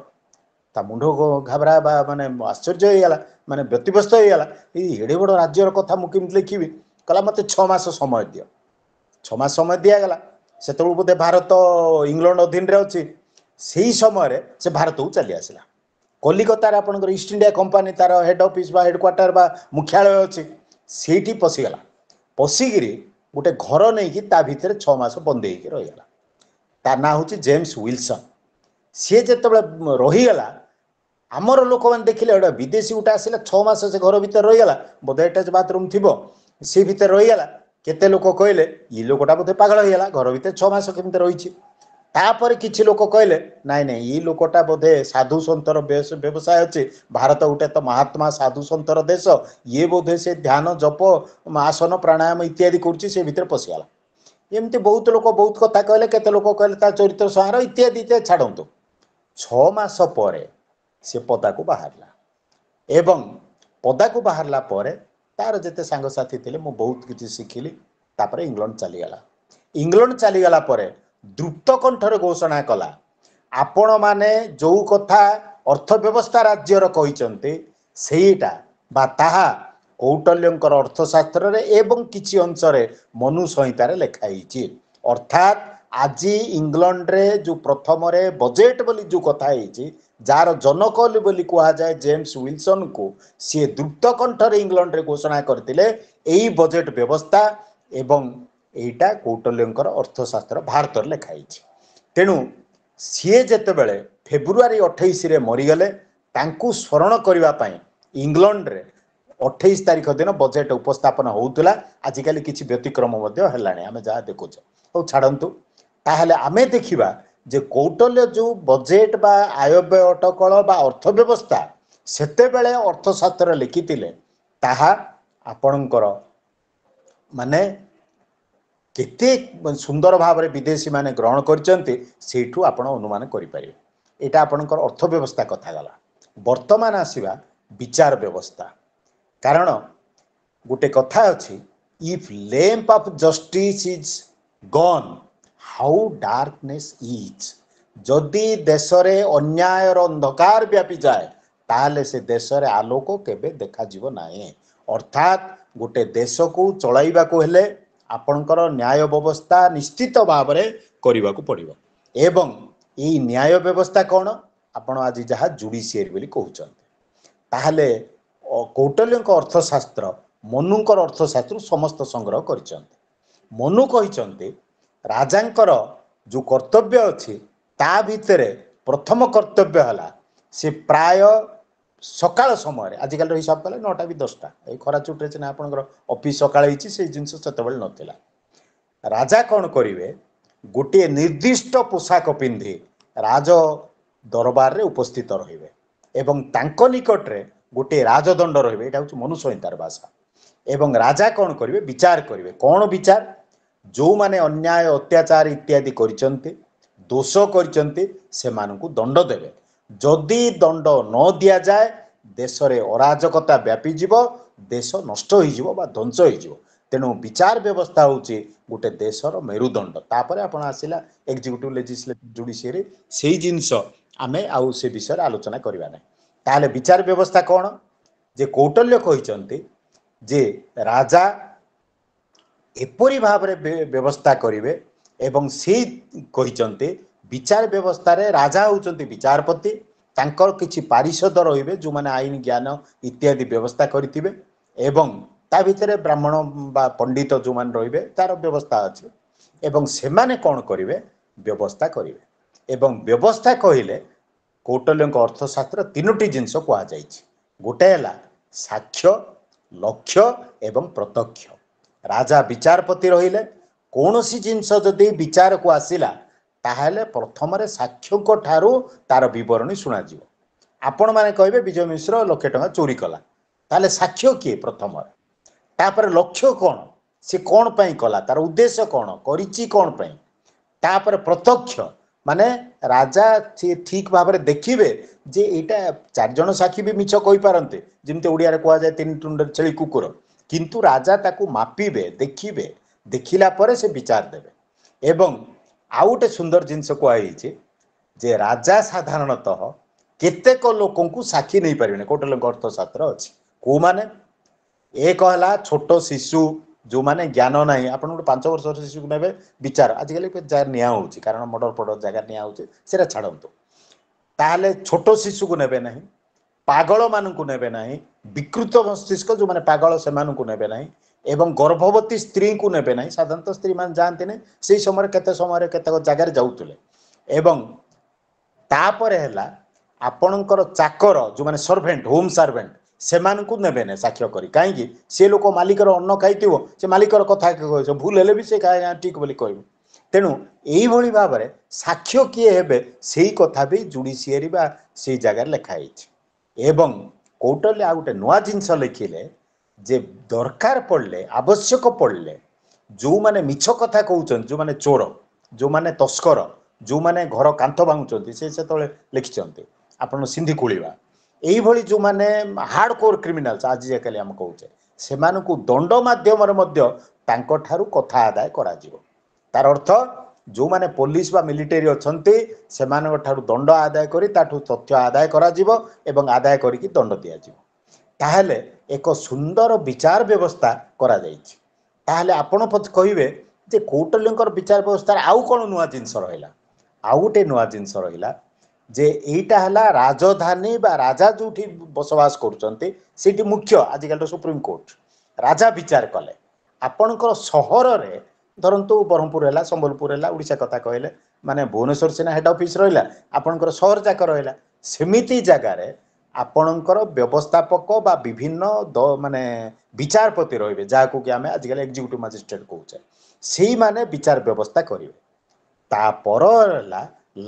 ତା ମୁଣ୍ଡ ଘାବରା ବା ମାନେ ଆଶ୍ଚର୍ଯ୍ୟ ହେଇଗଲା, ମାନେ ବ୍ୟତିବ୍ୟସ୍ତ ହେଇଗଲା, ଏଇ ଏଡ଼େ ବଡ଼ ରାଜ୍ୟର କଥା ମୁଁ କେମିତି ଲେଖିବି। କହିଲା ମୋତେ 6 ମାସ ସମୟ ଦିଅ। 6 ମାସ ସମୟ ଦିଆଗଲା। ସେତେବେଳକୁ ବୋଧେ ଭାରତ ଇଂଲଣ୍ଡ ଅଧୀନରେ ଅଛି। ସେଇ ସମୟରେ ସେ ଭାରତକୁ ଚାଲି ଆସିଲା। କଲିକତାରେ ଆପଣଙ୍କର ଇଷ୍ଟ ଇଣ୍ଡିଆ କମ୍ପାନୀ ତାର ହେଡ୍ ଅଫିସ୍ ବା ହେଡ଼କ୍ୱାର୍ଟର ବା ମୁଖ୍ୟାଳୟ ଅଛି, ସେଇଠି ପଶିଗଲା। ପଶିକିରି ଗୋଟେ ଘର ନେଇକି ତା ଭିତରେ 6 ମାସ ବନ୍ଦୀ ହେଇକି ରହିଗଲା। ତା ନାଁ ହେଉଛି ଜେମ୍ସ ୱିଲସନ୍। ସିଏ ଯେତେବେଳେ ରହିଗଲା, ଆମର ଲୋକମାନେ ଦେଖିଲେ ଏଇଟା ବିଦେଶୀ ଗୋଟେ ଆସିଲା, 6 ମାସ ସେ ଘର ଭିତରେ ରହିଗଲା, ବୋଧେ ଆଟାଚ୍ ବାଥରୁମ୍ ଥିବ, ସେ ଭିତରେ ରହିଗଲା। କେତେ ଲୋକ କହିଲେ ଇଏ ଲୋକଟା ବୋଧେ ପାଗଳ ହେଇଗଲା, ଘର ଭିତରେ 6 ମାସ କେମିତି ରହିଛି। ତାପରେ କିଛି ଲୋକ କହିଲେ ନାଇଁ ନାଇଁ ଏଇ ଲୋକଟା ବୋଧେ ସାଧୁ ସନ୍ତର ବ୍ୟବସାୟ ଅଛି, ଭାରତ ଗୋଟେ ତ ମହାତ୍ମା ସାଧୁ ସନ୍ତର ଦେଶ, ଇଏ ବୋଧେ ସେ ଧ୍ୟାନ ଜପ ଆସନ ପ୍ରାଣାୟାମ ଇତ୍ୟାଦି କରୁଛି, ସେ ଭିତରେ ପଶିଗଲା। ଏମିତି ବହୁତ ଲୋକ ବହୁତ କଥା କହିଲେ, କେତେ ଲୋକ କହିଲେ ତା ଚରିତ୍ର ସଂହାର ଇତ୍ୟାଦି ଇତ୍ୟାଦି। ଛାଡ଼ନ୍ତୁ, 6 ମାସ ପରେ ସେ ପଦାକୁ ବାହାରିଲା, ଏବଂ ପଦାକୁ ବାହାରିଲା ପରେ ତାର ଯେତେ ସାଙ୍ଗସାଥି ଥିଲେ ମୁଁ ବହୁତ କିଛି ଶିଖିଲି। ତାପରେ ଇଂଲଣ୍ଡ ଚାଲିଗଲା। ଇଂଲଣ୍ଡ ଚାଲିଗଲା ପରେ ଦ୍ରୁତ କଣ୍ଠରେ ଘୋଷଣା କଲା, ଆପଣମାନେ ଯେଉଁ କଥା ଅର୍ଥ ବ୍ୟବସ୍ଥା ରାଜ୍ୟର କହିଛନ୍ତି ସେଇଟା ବା ତାହା କୌଟଲ୍ୟଙ୍କର ଅର୍ଥଶାସ୍ତ୍ରରେ ଏବଂ କିଛି ଅଂଶରେ ମନୁ ସଂହିତାରେ ଲେଖା ହେଇଛି। ଅର୍ଥାତ୍ ଆଜି ଇଂଲଣ୍ଡରେ ଯେଉଁ ପ୍ରଥମରେ ବଜେଟ୍ ବୋଲି ଯେଉଁ କଥା ହେଇଛି, ଯାହାର ଜନକ ବୋଲି କୁହାଯାଏ ଜେମ୍ସ ୱିଲସନ୍ଙ୍କୁ, ସିଏ ଦ୍ରୁତ କଣ୍ଠରେ ଇଂଲଣ୍ଡରେ ଘୋଷଣା କରିଥିଲେ ଏଇ ବଜେଟ୍ ବ୍ୟବସ୍ଥା ଏବଂ ଏଇଟା କୌଟଲ୍ୟଙ୍କର ଅର୍ଥଶାସ୍ତ୍ର ଭାରତରେ ଲେଖା ହେଇଛି। ତେଣୁ ସିଏ ଯେତେବେଳେ ଫେବୃଆରୀ 28ରେ ମରିଗଲେ, ତାଙ୍କୁ ସ୍ମରଣ କରିବା ପାଇଁ ଇଂଲଣ୍ଡରେ 28 ତାରିଖ ଦିନ ବଜେଟ୍ ଉପସ୍ଥାପନ ହେଉଥିଲା। ଆଜିକାଲି କିଛି ବ୍ୟତିକ୍ରମ ମଧ୍ୟ ହେଲାଣି, ଆମେ ଯାହା ଦେଖୁଛେ। ହଉ ଛାଡ଼ନ୍ତୁ, ତାହେଲେ ଆମେ ଦେଖିବା ଯେ କୌଟଲ୍ୟ ଯେଉଁ ବଜେଟ୍ ବା ଆୟବ୍ୟୟ ଅଟକଳ ବା ଅର୍ଥ ବ୍ୟବସ୍ଥା ସେତେବେଳେ ଅର୍ଥଶାସ୍ତ୍ର ଲେଖିଥିଲେ, ତାହା ଆପଣଙ୍କର ମାନେ କେତେ ସୁନ୍ଦର ଭାବରେ ବିଦେଶୀ ମାନେ ଗ୍ରହଣ କରିଛନ୍ତି, ସେଇଠୁ ଆପଣ ଅନୁମାନ କରିପାରିବେ। ଏଇଟା ଆପଣଙ୍କର ଅର୍ଥ ବ୍ୟବସ୍ଥା କଥା ଗଲା। ବର୍ତ୍ତମାନ ଆସିବା ବିଚାର ବ୍ୟବସ୍ଥା। କାରଣ ଗୋଟେ କଥା ଅଛି, if lamp of justice is gun how darkness is. ଯଦି ଦେଶରେ ଅନ୍ୟାୟର ଅନ୍ଧକାର ବ୍ୟାପିଯାଏ, ତାହେଲେ ସେ ଦେଶରେ ଆଲୋକ କେବେ ଦେଖାଯିବ ନାହିଁ। ଅର୍ଥାତ୍ ଗୋଟେ ଦେଶକୁ ଚଳାଇବାକୁ ହେଲେ ଆପଣଙ୍କର ନ୍ୟାୟ ବ୍ୟବସ୍ଥା ନିଶ୍ଚିତ ଭାବରେ କରିବାକୁ ପଡ଼ିବ। ଏବଂ ଏଇ ନ୍ୟାୟ ବ୍ୟବସ୍ଥା କ'ଣ, ଆପଣ ଆଜି ଯାହା ଜୁଡ଼ିସିଆରୀ ବୋଲି କହୁଛନ୍ତି, ତାହେଲେ କୌଟଲ୍ୟଙ୍କ ଅର୍ଥଶାସ୍ତ୍ର ମନୁଙ୍କର ଅର୍ଥଶାସ୍ତ୍ର ସମସ୍ତ ସଂଗ୍ରହ କରିଛନ୍ତି। ମନୁ କହିଛନ୍ତି ରାଜାଙ୍କର ଯେଉଁ କର୍ତ୍ତବ୍ୟ ଅଛି, ତା ଭିତରେ ପ୍ରଥମ କର୍ତ୍ତବ୍ୟ ହେଲା ସେ ପ୍ରାୟ ସକାଳ ସମୟରେ, ଆଜିକାଲିର ହିସାବ କଲେ 9ଟା ବି 10ଟା, ଏଇ ଖରା ଛୁଟିରେ ସିନା ଆପଣଙ୍କର ଅଫିସ୍ ସକାଳେ ହେଇଛି, ସେଇ ଜିନିଷ ସେତେବେଳେ ନଥିଲା। ରାଜା କ'ଣ କରିବେ, ଗୋଟିଏ ନିର୍ଦ୍ଦିଷ୍ଟ ପୋଷାକ ପିନ୍ଧି ରାଜ ଦରବାରରେ ଉପସ୍ଥିତ ରହିବେ ଏବଂ ତାଙ୍କ ନିକଟରେ ଗୋଟିଏ ରାଜଦଣ୍ଡ ରହିବେ। ଏଇଟା ହେଉଛି ମନୁ ସଂହିତାର ଭାଷା। ଏବଂ ରାଜା କ'ଣ କରିବେ, ବିଚାର କରିବେ। କ'ଣ ବିଚାର? ଯେଉଁମାନେ ଅନ୍ୟାୟ ଅତ୍ୟାଚାର ଇତ୍ୟାଦି କରିଛନ୍ତି, ଦୋଷ କରିଛନ୍ତି, ସେମାନଙ୍କୁ ଦଣ୍ଡ ଦେବେ। ଯଦି ଦଣ୍ଡ ନ ଦିଆଯାଏ, ଦେଶରେ ଅରାଜକତା ବ୍ୟାପିଯିବ, ଦେଶ ନଷ୍ଟ ହୋଇଯିବ ବା ଧ୍ୱଂସ ହୋଇଯିବ। ତେଣୁ ବିଚାର ବ୍ୟବସ୍ଥା ହେଉଛି ଗୋଟେ ଦେଶର ମେରୁଦଣ୍ଡ। ତାପରେ ଆପଣ ଆସିଲା ଏକ୍ଜିକ୍ୟୁଟିଭ, ଲେଜିସ୍ଲେଟିଭ, ଜୁଡ଼ିସିଆରୀ, ସେଇ ଜିନିଷ ଆମେ ଆଉ ସେ ବିଷୟରେ ଆଲୋଚନା କରିବା ନାହିଁ। ତାହେଲେ ବିଚାର ବ୍ୟବସ୍ଥା କ'ଣ? ଯେ କୌଟଲ୍ୟ କହିଛନ୍ତି ଯେ ରାଜା एपरी भाव में व्यवस्था करेंगे एवं से कहते विचार व्यवस्था रे राजा होउचंती विचारपति तांकर किछि पारिषद रहिबे जो माने आईन ज्ञान इत्यादि व्यवस्था करिथिबे एवं ता भितरे ब्राह्मण बा पंडित जो मान रहिबे तार व्यवस्था अछि एवं सेमाने कोन करिवे व्यवस्था करिवे एवं व्यवस्था कहिले कौटल्यक अर्थशास्त्र तीनोटी जिनस कह गोटे है साक्ष्य लक्ष्य एवं प्रत्यक्ष राजा विचारपति रहिले कौन सी जिनस जदि विचार को आसिला ताहले प्रथम साक्ष्यों ठारू तार बरणी शुणा आपण मैंने कहे विजय मिश्र 1 लाख टंका चोरी कला ताहले साक्ष्य किए प्रथम तापर लक्ष्य कौन सी कौन पाई कला तार उद्देश्य कौन करिची कौन पाई तापर प्रत्यक्ष माने राजा ठीक भाव में देखिए जे एटा 4 जन साक्षी भी मिछ कहि पारंते जेमते ओडिया कह जाए 3 टुंडर छेली कुकुर किंतु राजा ताकू मापिबे देखिबे देखिला परे से विचार देबे एवं आउ गोटे सुंदर जिनस कहुई जे राजा साधारणतः केतेक लोकों को साक्षी नहीं पारे कौटल्यक अर्थशास्त्र अच्छी कौ माने एक है छोट शिशु जो माने ज्ञान ना आप 5 वर्ष शिशु को ने विचार आजिकल जगह निया हो कारण मर्डर फर्डर जगह निया हो छाड़ू ताहले छोट शिशु को नेबे नहीं पागल मानू नेबे नहीं विकृत मस्तिष्क जो माने पागल से नेबे नहीं एवं गर्भवती स्त्री को नेबे नहीं साधारणतः स्त्री मान जाते नहीं से समय केते जगार जाऊले एवं तापर है आपणकर चाकर जो माने सर्वेंट होम सर्वेंट से नेबे नहीं साक्ष्य करी कहीं सी लोक मालिकर अन्न खाई से मालिकर कथा कह भूल हेले भी से ठीक बोली कह तेणु यही भाव में साक्ष्य किए हेबे से कथा भी जुडिशियरी बा से जगह लिखाई एवं कौटल्य आ गोटे नुआ जिनस लिखिले जे दरकार पड़ले आवश्यक पड़ले जो माने मिछ कथा कहउछन जो माने चोर जो माने तस्कर जो माने घर कांथ भांगुचंती से तळे लिखिचंती आपण सिंधी कुळीबा एई भली जो माने हार्ड कोर क्रिमिनल्स आज जेकले हम कहउचे सेमानकु दंड माध्यम रे मध्य तांको ठारू कथा आदाय करा जिवो तार अर्थ जो माने पुलिस बा मिलिटरी अछंती सेमानक ठारू दंड आदाय करी ताठू तथ्य आदाय करा जिवो एवं आदाय करी कि दंड दिया जिवो ताहले एक सुंदर विचार व्यवस्था करा जायछि ताहले आपण कहिबे जे कौटल्यकर विचार व्यवस्था आउ कोन नुआ जिंस रहिला आउ गोटे नुआ जिंस रहिला जे एटा हला राजधानी बा राजा जोठी बसवास करूचंती सेठी मुख्य आजिकल सुप्रीम कोर्ट राजा विचार कले आपणकर सहर रे धरंतु ब्रह्मपुर है संबलपुर है उड़ीसा कथा कहले माने भुवनेश्वर सिना हेड ऑफिस रहिला आपणकर सहर जाक रहिला सेमिति जगार आपणकर व्यवस्थापक बा विभिन्न माने विचारपति रहिबे जाको कि आमे आजिकल एग्जीक्यूटिव मजिस्ट्रेट कहउचे सेही माने विचार व्यवस्था करिवे तापर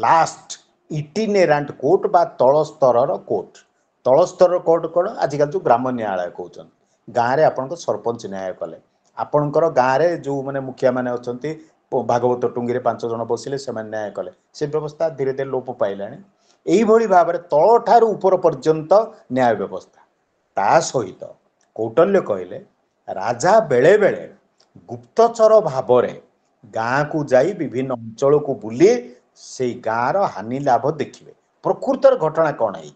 लास्ट इटिनेरांट कोर्ट बा तल स्तर कोर्ट कौन आजिकल जो ग्राम न्यायालय कहउछन गाँव में आपन सरपंच न्याय कले आपणकर गाँव में जो माने मुखिया माने अछंती भागवत टुंगी 5 जन बसिले से न्याय कले से व्यवस्था धीरे धीरे लोप पाइलानी यही भाव में तल ठारू ऊपर पर्यंत न्याय व्यवस्था ता सहित कौटल्य कहले राजा बेले बेले गुप्तचर भाव में गाँ को जाई विभिन्न अंचल को बुली से गाँव हानि लाभ देखिए प्रकृतर घटना कौन है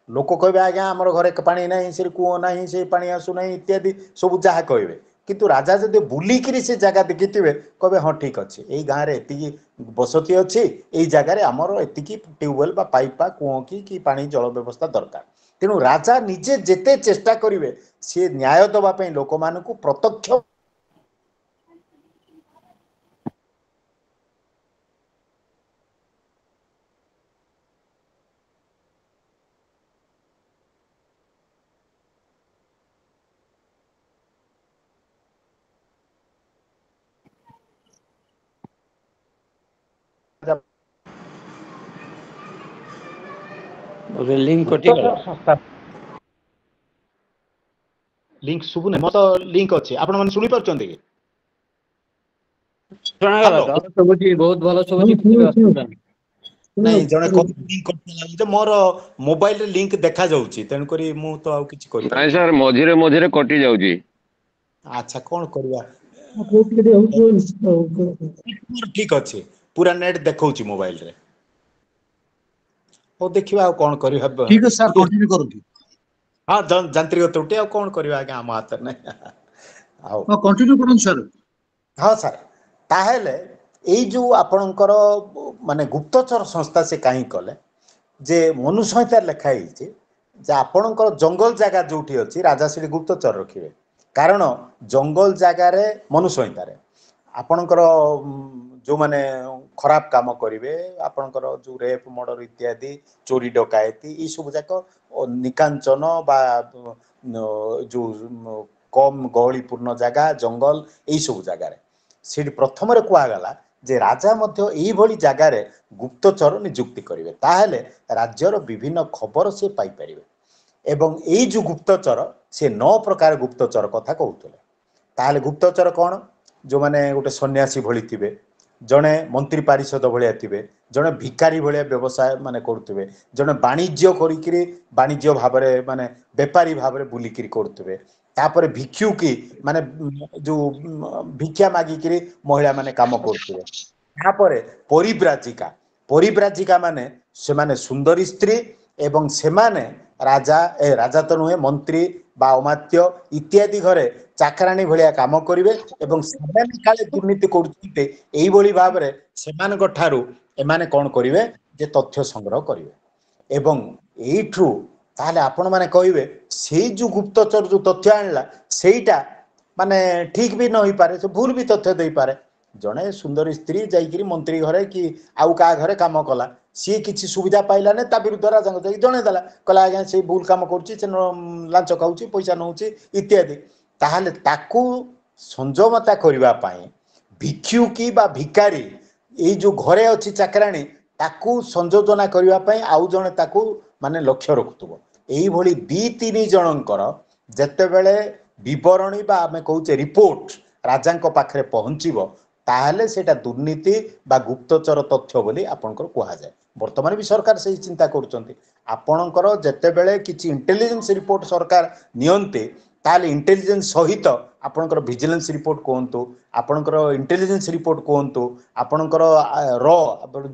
लोक कहे आज्ञा आमर घरे पानी ना से कूह ना से पानी आसुना इत्यादि सब जहाँ कहे किंतु राजा जब बुलिकी से जगह देखी कहे हाँ ठीक अच्छे यही गाँव में एति बसती अच्छी यही जगार आमर एति ट्यूबवेल पाइप कूह कि पानी जल व्यवस्था दरकार तेणु राजा निजे जेते चेष्टा करेंगे सी न्याय दवाई लोक मान प्रत्यक्ष लिंक कटिगला लिंक सुबुने मत लिंक अच्छे आपण माने सुनी परचंती कि सुनागला तो सबुची बहुत भलो सबुची नहीं जने लिंक कटला मोर मोबाइल रे लिंक देखा जाउची तेन करी मु तो आ किछि करि नहीं सर मझिरे मझिरे कटि जाउची अच्छा कोन करबा ठीक अच्छे पूरा नेट देखौची मोबाइल रे ओ देखिबा कोन करि हब ठीक है सर कंटिन्यू करंतु हां यांत्रिक त्रुटि आ कोन करबा आगे हम हाथ नै आओ कंटिन्यू करन सर ହଁ ସାର୍ ତାହେଲେ ଏଇ ଯୋଉ ଆପଣଙ୍କର ମାନେ ଗୁପ୍ତଚର ସଂସ୍ଥା ସେ କାହିଁ କଲେ ଯେ ମନୁସଂହିତାରେ ଲେଖା ହେଇଛି ଯେ ଆପଣଙ୍କର ଜଙ୍ଗଲ ଜାଗା ଯୋଉଠି ଅଛି ରାଜା ସେଠି ଗୁପ୍ତଚର ରଖିବେ କାରଣ ଜଙ୍ଗଲ ଜାଗାରେ ମନୁସଂହିତାରେ ଆପଣଙ୍କର ଯୋଉମାନେ ଖରାପ କାମ କରିବେ ଆପଣଙ୍କର ଯୋଉ ରେପ ମର୍ଡର ଇତ୍ୟାଦି ଚୋରି ଡକାୟତି ଏଇ ସବୁ ଯାକ ନିକାଞ୍ଚନ ବା ଯୋଉ କମ ଗହଳିପୂର୍ଣ୍ଣ ଜାଗା ଜଙ୍ଗଲ ଏଇ ସବୁ ଜାଗାରେ ସେଠି ପ୍ରଥମରେ କୁହାଗଲା ଯେ ରାଜା ମଧ୍ୟ ଏଇଭଳି ଜାଗାରେ ଗୁପ୍ତଚର ନିଯୁକ୍ତି କରିବେ ତାହେଲେ ରାଜ୍ୟର ବିଭିନ୍ନ ଖବର ସେ ପାଇପାରିବେ ଏବଂ ଏଇ ଯୋଉ ଗୁପ୍ତଚର ସେ 9 ପ୍ରକାର ଗୁପ୍ତଚର କଥା କହୁଥିଲେ ତାହେଲେ ଗୁପ୍ତଚର କ'ଣ ଯୋଉମାନେ ଗୋଟେ ସନ୍ନ୍ୟାସୀ ଭଳି ଥିବେ ଜଣେ ମନ୍ତ୍ରୀ ପାରିଷଦ ଭଳିଆ ଥିବେ ଜଣେ ଭିକାରୀ ଭଳିଆ ବ୍ୟବସାୟ ମାନେ କରୁଥିବେ ଜଣେ ବାଣିଜ୍ୟ କରିକିରି ବାଣିଜ୍ୟ ଭାବରେ ମାନେ ବେପାରୀ ଭାବରେ ବୁଲିକିରି କରୁଥିବେ ତାପରେ ଭିକ୍ଷୁକି ମାନେ ଯୋଉ ଭିକ୍ଷା ମାଗିକିରି ମହିଳା ମାନେ କାମ କରୁଥିବେ ତାପରେ ପରିବ୍ରାଜିକା ମାନେ ସେମାନେ ସୁନ୍ଦରୀ ସ୍ତ୍ରୀ ଏବଂ ସେମାନେ ରାଜା ତ ନୁହେଁ ମନ୍ତ୍ରୀ ବା ଅମାତ୍ୟ ଇତ୍ୟାଦି ଘରେ ଚାକରାଣୀ ଭଳିଆ କାମ କରିବେ ଏବଂ ସେମାନେ କାଳେ ଦୁର୍ନୀତି କରୁଛନ୍ତି ଏଇଭଳି ଭାବରେ ସେମାନଙ୍କ ଠାରୁ ଏମାନେ କ'ଣ କରିବେ ଯେ ତଥ୍ୟ ସଂଗ୍ରହ କରିବେ ଏବଂ ଏଇଠୁ ତାହେଲେ ଆପଣମାନେ କହିବେ ସେଇ ଯୋଉ ଗୁପ୍ତଚର ଯୋଉ ତଥ୍ୟ ଆଣିଲା ସେଇଟା ମାନେ ଠିକ ବି ନ ହେଇପାରେ ସେ ଭୁଲ ବି ତଥ୍ୟ ଦେଇପାରେ ଜଣେ ସୁନ୍ଦରୀ ସ୍ତ୍ରୀ ଯାଇକିରି ମନ୍ତ୍ରୀ ଘରେ କି ଆଉ କାହା ଘରେ କାମ କଲା ସିଏ କିଛି ସୁବିଧା ପାଇଲାନି ତା ବିରୁଦ୍ଧରେ ରାଜାଙ୍କୁ ଯାଇକି ଜଣେଇଦେଲା କହିଲା ଆଜ୍ଞା ସେ ଭୁଲ କାମ କରୁଛି ସେ ଲାଞ୍ଚ ଖାଉଛି ପଇସା ନେଉଛି ଇତ୍ୟାଦି ତାହେଲେ ତାକୁ ସଂଯମତା କରିବା ପାଇଁ ଭିକ୍ଷୁକି ବା ଭିକାରୀ ଏଇ ଯୋଉ ଘରେ ଅଛି ଚାକରାଣୀ ତାକୁ ସଂଯୋଜନା କରିବା ପାଇଁ ଆଉ ଜଣେ ତାକୁ ମାନେ ଲକ୍ଷ୍ୟ ରଖୁଥିବ ଏଇଭଳି 2-3 ଜଣଙ୍କର ଯେତେବେଳେ ବିବରଣୀ ବା ଆମେ କହୁଛେ ରିପୋର୍ଟ ରାଜାଙ୍କ ପାଖରେ ପହଞ୍ଚିବ ତାହେଲେ ସେଇଟା ଦୁର୍ନୀତି ବା ଗୁପ୍ତଚର ତଥ୍ୟ ବୋଲି ଆପଣଙ୍କର କୁହାଯାଏ ବର୍ତ୍ତମାନ ବି ସରକାର ସେଇ ଚିନ୍ତା କରୁଛନ୍ତି ଆପଣଙ୍କର ଯେତେବେଳେ କିଛି ଇଣ୍ଟେଲିଜେନ୍ସ ରିପୋର୍ଟ ସରକାର ନିଅନ୍ତେ ତାହେଲେ ଇଣ୍ଟେଲିଜେନ୍ସ ସହିତ ଆପଣଙ୍କର ଭିଜିଲାନ୍ସ ରିପୋର୍ଟ କୁହନ୍ତୁ ଆପଣଙ୍କର ଇଣ୍ଟେଲିଜେନ୍ସ ରିପୋର୍ଟ କୁହନ୍ତୁ ଆପଣଙ୍କର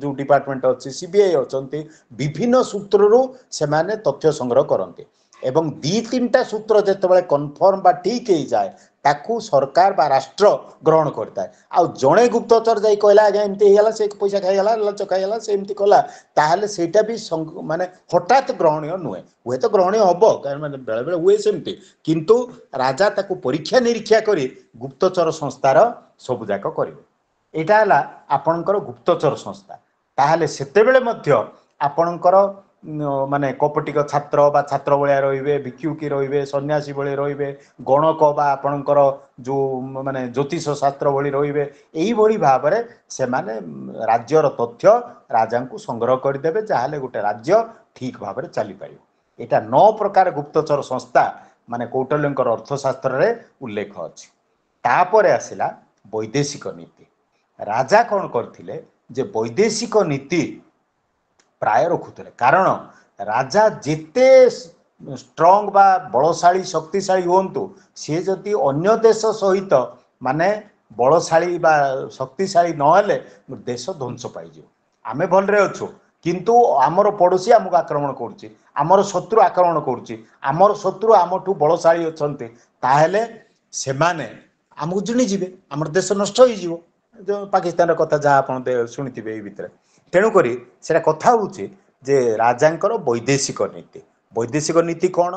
ଯୋଉ ଡିପାର୍ଟମେଣ୍ଟ ଅଛି ସିବିଆଇ ଅଛନ୍ତି ବିଭିନ୍ନ ସୂତ୍ରରୁ ସେମାନେ ତଥ୍ୟ ସଂଗ୍ରହ କରନ୍ତି ଏବଂ 2-3ଟା ସୂତ୍ର ଯେତେବେଳେ କନଫର୍ମ ବା ଠିକ ହେଇଯାଏ ତାକୁ ସରକାର ବା ରାଷ୍ଟ୍ର ଗ୍ରହଣ କରିଥାଏ ଆଉ ଜଣେ ଗୁପ୍ତଚର ଯାଇ କହିଲା ଆଜ୍ଞା ଏମିତି ହେଇଗଲା ସେ ପଇସା ଖାଇଗଲା ଲାଞ୍ଚ ଖାଇଗଲା ସେ ଏମିତି କଲା ତାହେଲେ ସେଇଟା ବି ମାନେ ହଠାତ୍ ଗ୍ରହଣୀୟ ନୁହେଁ ହୁଏତ ଗ୍ରହଣୀୟ ହବ କାରଣ ବେଳେବେଳେ ହୁଏ ସେମିତି କିନ୍ତୁ ରାଜା ତାକୁ ପରୀକ୍ଷା ନିରୀକ୍ଷା କରି ଗୁପ୍ତଚର ସଂସ୍ଥାର ସବୁ ଯାକ କରିବେ ଏଇଟା ହେଲା ଆପଣଙ୍କର ଗୁପ୍ତଚର ସଂସ୍ଥା ତାହେଲେ ସେତେବେଳେ ମଧ୍ୟ ଆପଣଙ୍କର ମାନେ କପଟିକ ଛାତ୍ର ବା ଛାତ୍ର ଭଳିଆ ରହିବେ ଭିକ୍ଷୁକି ରହିବେ ସନ୍ନ୍ୟାସୀ ଭଳି ରହିବେ ଗଣକ ବା ଆପଣଙ୍କର ଯୋଉ ମାନେ ଜ୍ୟୋତିଷ ଶାସ୍ତ୍ର ଭଳି ରହିବେ ଏଇଭଳି ଭାବରେ ସେମାନେ ରାଜ୍ୟର ତଥ୍ୟ ରାଜାଙ୍କୁ ସଂଗ୍ରହ କରିଦେବେ ଯାହାହେଲେ ଗୋଟେ ରାଜ୍ୟ ଠିକ ଭାବରେ ଚାଲିପାରିବ ଏଇଟା 9 ପ୍ରକାର ଗୁପ୍ତଚର ସଂସ୍ଥା ମାନେ କୌଟଲ୍ୟଙ୍କର ଅର୍ଥଶାସ୍ତ୍ରରେ ଉଲ୍ଲେଖ ଅଛି ତାପରେ ଆସିଲା ବୈଦେଶିକ ନୀତି ରାଜା କ'ଣ କରିଥିଲେ ଯେ ବୈଦେଶିକ ନୀତି ପ୍ରାୟ ରଖୁଥିଲେ କାରଣ ରାଜା ଯେତେ ଷ୍ଟ୍ରଙ୍ଗ ବା ବଳଶାଳୀ ଶକ୍ତିଶାଳୀ ହୁଅନ୍ତୁ ସିଏ ଯଦି ଅନ୍ୟ ଦେଶ ସହିତ ମାନେ ବଳଶାଳୀ ବା ଶକ୍ତିଶାଳୀ ନହେଲେ ଦେଶ ଧ୍ୱଂସ ପାଇଯିବ ଆମେ ଭଲରେ ଅଛୁ କିନ୍ତୁ ଆମର ପଡ଼ୋଶୀ ଆମକୁ ଆକ୍ରମଣ କରୁଛି ଆମର ଶତ୍ରୁ ଆକ୍ରମଣ କରୁଛି ଆମର ଶତ୍ରୁ ଆମଠୁ ବଳଶାଳୀ ଅଛନ୍ତି ତାହେଲେ ସେମାନେ ଆମକୁ ଜିଣିଯିବେ ଆମର ଦେଶ ନଷ୍ଟ ହେଇଯିବ ଯୋଉ ପାକିସ୍ତାନର କଥା ଯାହା ଆପଣ ଶୁଣିଥିବେ ଏଇ ଭିତରେ ତେଣୁକରି ସେଟା କଥା ହେଉଛି ଯେ ରାଜାଙ୍କର ବୈଦେଶିକ ନୀତି କ'ଣ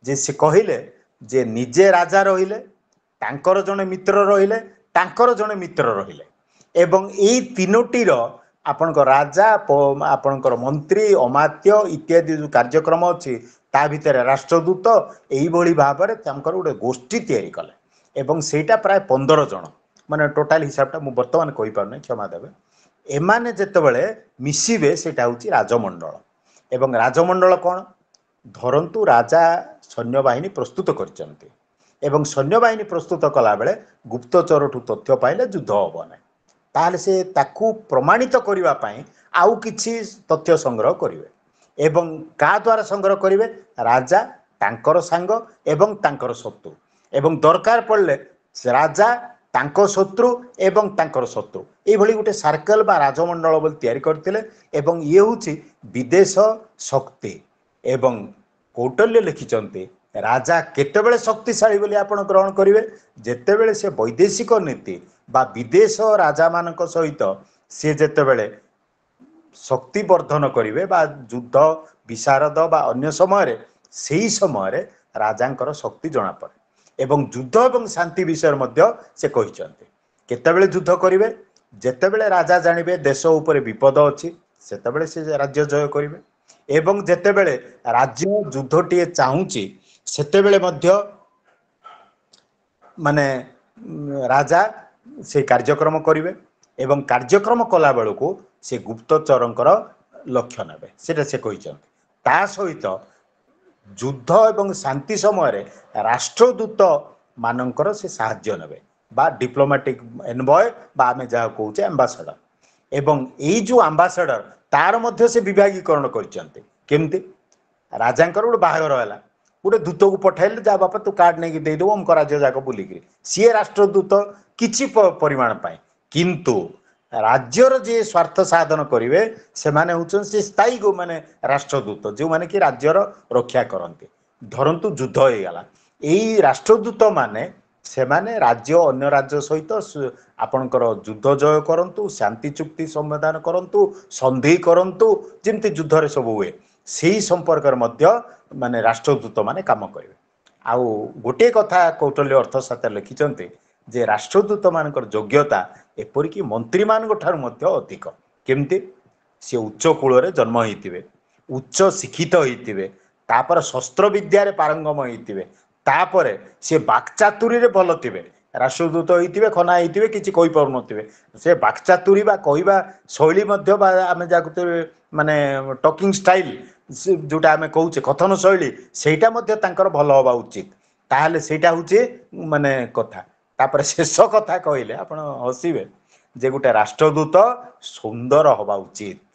ଯେ ସେ କହିଲେ ଯେ ନିଜେ ରାଜା ରହିଲେ ତାଙ୍କର ଜଣେ ମିତ୍ର ରହିଲେ ତାଙ୍କର ଜଣେ ମିତ୍ର ରହିଲେ ଏବଂ ଏଇ ତିନୋଟିର ଆପଣଙ୍କ ରାଜା ଆପଣଙ୍କର ମନ୍ତ୍ରୀ ଅମାତ୍ୟ ଇତ୍ୟାଦି ଯୋଉ କାର୍ଯ୍ୟକ୍ରମ ଅଛି ତା ଭିତରେ ରାଷ୍ଟ୍ରଦୂତ ଏଇଭଳି ଭାବରେ ତାଙ୍କର ଗୋଟେ ଗୋଷ୍ଠୀ ତିଆରି କଲେ ଏବଂ ସେଇଟା ପ୍ରାୟ 15 ଜଣ ମାନେ ଟୋଟାଲ ହିସାବଟା ମୁଁ ବର୍ତ୍ତମାନ କହିପାରୁନି କ୍ଷମା ଦେବେ ଏମାନେ ଯେତେବେଳେ ମିଶିବେ ସେଇଟା ହେଉଛି ରାଜମଣ୍ଡଳ ଏବଂ ରାଜମଣ୍ଡଳ କ'ଣ ଧରନ୍ତୁ ରାଜା ସୈନ୍ୟବାହିନୀ ପ୍ରସ୍ତୁତ କରିଛନ୍ତି ଏବଂ ସୈନ୍ୟବାହିନୀ ପ୍ରସ୍ତୁତ କଲାବେଳେ ଗୁପ୍ତଚରଠୁ ତଥ୍ୟ ପାଇଲେ ଯୁଦ୍ଧ ହେବ ନାହିଁ ତାହେଲେ ସେ ତାକୁ ପ୍ରମାଣିତ କରିବା ପାଇଁ ଆଉ କିଛି ତଥ୍ୟ ସଂଗ୍ରହ କରିବେ ଏବଂ କାହା ଦ୍ୱାରା ସଂଗ୍ରହ କରିବେ ରାଜା ତାଙ୍କର ସାଙ୍ଗ ଏବଂ ତାଙ୍କର ଶତ୍ରୁ ଏବଂ ଦରକାର ପଡ଼ିଲେ ରାଜା ତାଙ୍କ ଶତ୍ରୁ ଏବଂ ତାଙ୍କର ଶତ୍ରୁ ଏଇଭଳି ଗୋଟେ ସାର୍କଲ ବା ରାଜମଣ୍ଡଳ ବୋଲି ତିଆରି କରିଥିଲେ ଏବଂ ଇଏ ହେଉଛି ବିଦେଶ ଶକ୍ତି ଏବଂ କୌଟଲ୍ୟ ଲେଖିଛନ୍ତି ରାଜା କେତେବେଳେ ଶକ୍ତିଶାଳୀ ବୋଲି ଆପଣ ଗ୍ରହଣ କରିବେ ଯେତେବେଳେ ସେ ବୈଦେଶିକ ନୀତି ବା ବିଦେଶ ରାଜାମାନଙ୍କ ସହିତ ସେ ଯେତେବେଳେ ଶକ୍ତି ବର୍ଦ୍ଧନ କରିବେ ବା ଯୁଦ୍ଧ ବିଶାରଦ ବା ଅନ୍ୟ ସମୟରେ ସେହି ସମୟରେ ରାଜାଙ୍କର ଶକ୍ତି ଜଣାପଡ଼େ ଏବଂ ଯୁଦ୍ଧ ଏବଂ ଶାନ୍ତି ବିଷୟରେ ମଧ୍ୟ ସେ କହିଛନ୍ତି କେତେବେଳେ ଯୁଦ୍ଧ କରିବେ ଯେତେବେଳେ ରାଜା ଜାଣିବେ ଦେଶ ଉପରେ ବିପଦ ଅଛି ସେତେବେଳେ ସେ ରାଜ୍ୟ ଜୟ କରିବେ ଏବଂ ଯେତେବେଳେ ରାଜ୍ୟ ଯୁଦ୍ଧଟିଏ ଚାହୁଁଛି ସେତେବେଳେ ମଧ୍ୟ ମାନେ ରାଜା ସେ କାର୍ଯ୍ୟକ୍ରମ କରିବେ ଏବଂ କାର୍ଯ୍ୟକ୍ରମ କଲା ବେଳକୁ ସେ ଗୁପ୍ତଚରଙ୍କର ଲକ୍ଷ୍ୟ ନେବେ ସେଟା ସେ କହିଛନ୍ତି ତା ସହିତ ଯୁଦ୍ଧ ଏବଂ ଶାନ୍ତି ସମୟରେ ରାଷ୍ଟ୍ରଦୂତ ମାନଙ୍କର ସେ ସାହାଯ୍ୟ ନେବେ ବା ଡିପ୍ଲୋମାଟିକ୍ ଏନଭୟ ବା ଆମେ ଯାହା କହୁଛେ ଆମ୍ବାସଡର ଏବଂ ଏଇ ଯେଉଁ ଆମ୍ବାସଡର ତାର ମଧ୍ୟ ସେ ବିଭାଗୀକରଣ କରିଛନ୍ତି କେମିତି ରାଜାଙ୍କର ଗୋଟେ ବାହାଘର ହେଲା ଗୋଟେ ଦୂତକୁ ପଠାଇଲେ ଯାହା ବାପା ତୁ କାର୍ଡ ନେଇକି ଦେଇଦେବୁ ଅମକ ରାଜ୍ୟ ଯାକ ବୁଲିକିରି ସିଏ ରାଷ୍ଟ୍ରଦୂତ କିଛି ପରିମାଣ ପାଇଁ କିନ୍ତୁ ରାଜ୍ୟର ଯିଏ ସ୍ୱାର୍ଥ ସାଧନ କରିବେ ସେମାନେ ହେଉଛନ୍ତି ସେ ସ୍ଥାୟୀ ମାନେ ରାଷ୍ଟ୍ରଦୂତ ଯେଉଁମାନେ କି ରାଜ୍ୟର ରକ୍ଷା କରନ୍ତି ଧରନ୍ତୁ ଯୁଦ୍ଧ ହେଇଗଲା ଏଇ ରାଷ୍ଟ୍ରଦୂତ ମାନେ ସେମାନେ ରାଜ୍ୟ ଅନ୍ୟ ରାଜ୍ୟ ସହିତ ଆପଣଙ୍କର ଯୁଦ୍ଧ ଜୟ କରନ୍ତୁ ଶାନ୍ତି ଚୁକ୍ତି ସମ୍ବିଧାନ କରନ୍ତୁ ସନ୍ଧି କରନ୍ତୁ ଯେମିତି ଯୁଦ୍ଧରେ ସବୁ ହୁଏ ସେହି ସମ୍ପର୍କରେ ମଧ୍ୟ ମାନେ ରାଷ୍ଟ୍ରଦୂତ ମାନେ କାମ କରିବେ ଆଉ ଗୋଟିଏ କଥା କୌଟଲ୍ୟ ଅର୍ଥଶାସ୍ତ୍ର ଲେଖିଛନ୍ତି ଯେ ରାଷ୍ଟ୍ରଦୂତ ମାନଙ୍କର ଯୋଗ୍ୟତା ଏପରିକି ମନ୍ତ୍ରୀମାନଙ୍କ ଠାରୁ ମଧ୍ୟ ଅଧିକ କେମିତି ସେ ଉଚ୍ଚ କୂଳରେ ଜନ୍ମ ହେଇଥିବେ ଉଚ୍ଚ ଶିକ୍ଷିତ ହେଇଥିବେ ତାପରେ ଶସ୍ତ୍ର ବିଦ୍ୟାରେ ପାରଙ୍ଗମ ହେଇଥିବେ ତାପରେ ସେ ବାକ୍ଚାତୁରୀରେ ଭଲ ଥିବେ ରାଷ୍ଟ୍ରଦୂତ ହେଇଥିବେ ଖନା ହେଇଥିବେ କିଛି କହିପାରୁନଥିବେ ସେ ବାକ୍ଚାତୁରୀ ବା କହିବା ଶୈଳୀ ମଧ୍ୟ ବା ଆମେ ଯାହାକୁ ମାନେ ଟକିଂ ଷ୍ଟାଇଲ ଯୋଉଟା ଆମେ କହୁଛେ କଥନ ଶୈଳୀ ସେଇଟା ମଧ୍ୟ ତାଙ୍କର ଭଲ ହବା ଉଚିତ ତାହେଲେ ସେଇଟା ହଉଛି ମାନେ କଥା ତାପରେ ଶେଷ କଥା କହିଲେ ଆପଣ ହସିବେ ଯେ ଗୋଟେ ରାଷ୍ଟ୍ରଦୂତ ସୁନ୍ଦର ହବା ଉଚିତ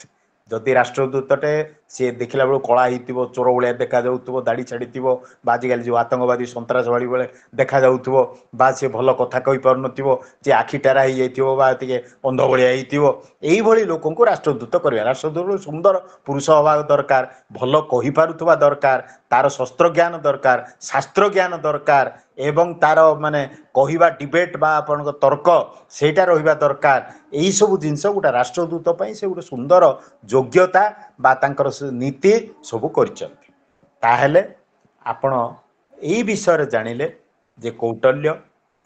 ଯଦି ରାଷ୍ଟ୍ରଦୂତଟେ ସିଏ ଦେଖିଲା ବେଳକୁ କଳା ହେଇଥିବ ଚୋର ଭଳିଆ ଦେଖାଯାଉଥିବ ଦାଢ଼ି ଛାଡ଼ିଥିବ ବା ଆଜିକାଲି ଯେଉଁ ଆତଙ୍କବାଦୀ ସନ୍ତାସବାଦୀ ବେଳେ ଦେଖାଯାଉଥିବ ବା ସିଏ ଭଲ କଥା କହିପାରୁନଥିବ ଯେ ଆଖି ଟେରା ହେଇଯାଇଥିବ ବା ଟିକେ ଅନ୍ଧ ଭଳିଆ ହେଇଥିବ ଏଇଭଳି ଲୋକଙ୍କୁ ରାଷ୍ଟ୍ରଦୂତ କରିବା ରାଷ୍ଟ୍ରଦୂତ ସୁନ୍ଦର ପୁରୁଷ ହେବା ଦରକାର ଭଲ କହିପାରୁଥିବା ଦରକାର ତାର ଶସ୍ତ୍ର ଜ୍ଞାନ ଦରକାର ଶାସ୍ତ୍ର ଜ୍ଞାନ ଦରକାର ଏବଂ ତାର ମାନେ କହିବା ଡିବେଟ୍ ବା ଆପଣଙ୍କ ତର୍କ ସେଇଟା ରହିବା ଦରକାର ଏଇସବୁ ଜିନିଷ ଗୋଟେ ରାଷ୍ଟ୍ରଦୂତ ପାଇଁ ସେ ଗୋଟେ ସୁନ୍ଦର ଯୋଗ୍ୟତା ବା ତାଙ୍କର ନୀତି ସବୁ କରିଛନ୍ତି ତାହେଲେ ଆପଣ ଏଇ ବିଷୟରେ ଜାଣିଲେ ଯେ କୌଟଲ୍ୟ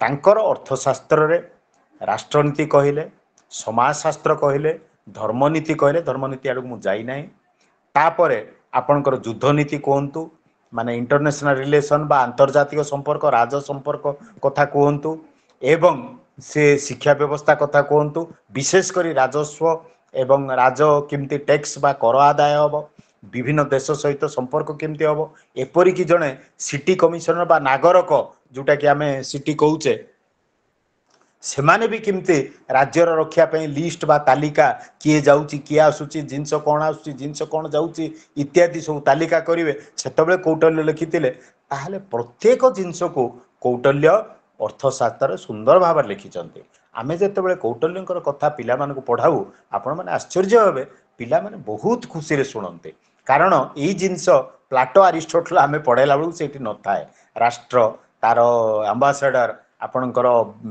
ତାଙ୍କର ଅର୍ଥଶାସ୍ତ୍ରରେ ରାଷ୍ଟ୍ରନୀତି କହିଲେ ସମାଜଶାସ୍ତ୍ର କହିଲେ ଧର୍ମନୀତି କହିଲେ ଧର୍ମନୀତି ଆଡ଼କୁ ମୁଁ ଯାଇନାହିଁ ତାପରେ ଆପଣଙ୍କର ଯୁଦ୍ଧନୀତି କୁହନ୍ତୁ ମାନେ ଇଣ୍ଟରନ୍ୟାସନାଲ ରିଲେସନ୍ ବା ଆନ୍ତର୍ଜାତିକ ସମ୍ପର୍କ ରାଜ ସମ୍ପର୍କ କଥା କୁହନ୍ତୁ ଏବଂ ସେ ଶିକ୍ଷା ବ୍ୟବସ୍ଥା କଥା କୁହନ୍ତୁ ବିଶେଷ କରି ରାଜସ୍ୱ ଏବଂ ରାଜ କେମିତି ଟେକ୍ସ ବା କର ଆଦାୟ ହେବ ବିଭିନ୍ନ ଦେଶ ସହିତ ସମ୍ପର୍କ କେମିତି ହେବ ଏପରିକି ଜଣେ ସିଟି କମିଶନର ବା ନାଗରକ ଯେଉଁଟାକି ଆମେ ସିଟି କହୁଛେ ସେମାନେ ବି କେମିତି ରାଜ୍ୟର ରକ୍ଷା ପାଇଁ ଲିଷ୍ଟ ବା ତାଲିକା କିଏ ଯାଉଛି କିଏ ଆସୁଛି ଜିନିଷ କ'ଣ ଆସୁଛି ଜିନିଷ କ'ଣ ଯାଉଛି ଇତ୍ୟାଦି ସବୁ ତାଲିକା କରିବେ ସେତେବେଳେ କୌଟଲ୍ୟ ଲେଖିଥିଲେ ତାହେଲେ ପ୍ରତ୍ୟେକ ଜିନିଷକୁ କୌଟଲ୍ୟ ଅର୍ଥଶାସ୍ତ୍ରରେ ସୁନ୍ଦର ଭାବରେ ଲେଖିଛନ୍ତି ଆମେ ଯେତେବେଳେ କୌଟଲ୍ୟଙ୍କର କଥା ପିଲାମାନଙ୍କୁ ପଢ଼ାଉ ଆପଣମାନେ ଆଶ୍ଚର୍ଯ୍ୟ ହେବେ ପିଲାମାନେ ବହୁତ ଖୁସିରେ ଶୁଣନ୍ତି କାରଣ ଏଇ ଜିନିଷ ପ୍ଲାଟୋ ଆରିଷ୍ଟୋଟଲ ଆମେ ପଢ଼ାଇଲା ବେଳକୁ ସେଇଠି ନଥାଏ ରାଷ୍ଟ୍ର ତାର ଆମ୍ବାସେଡର ଆପଣଙ୍କର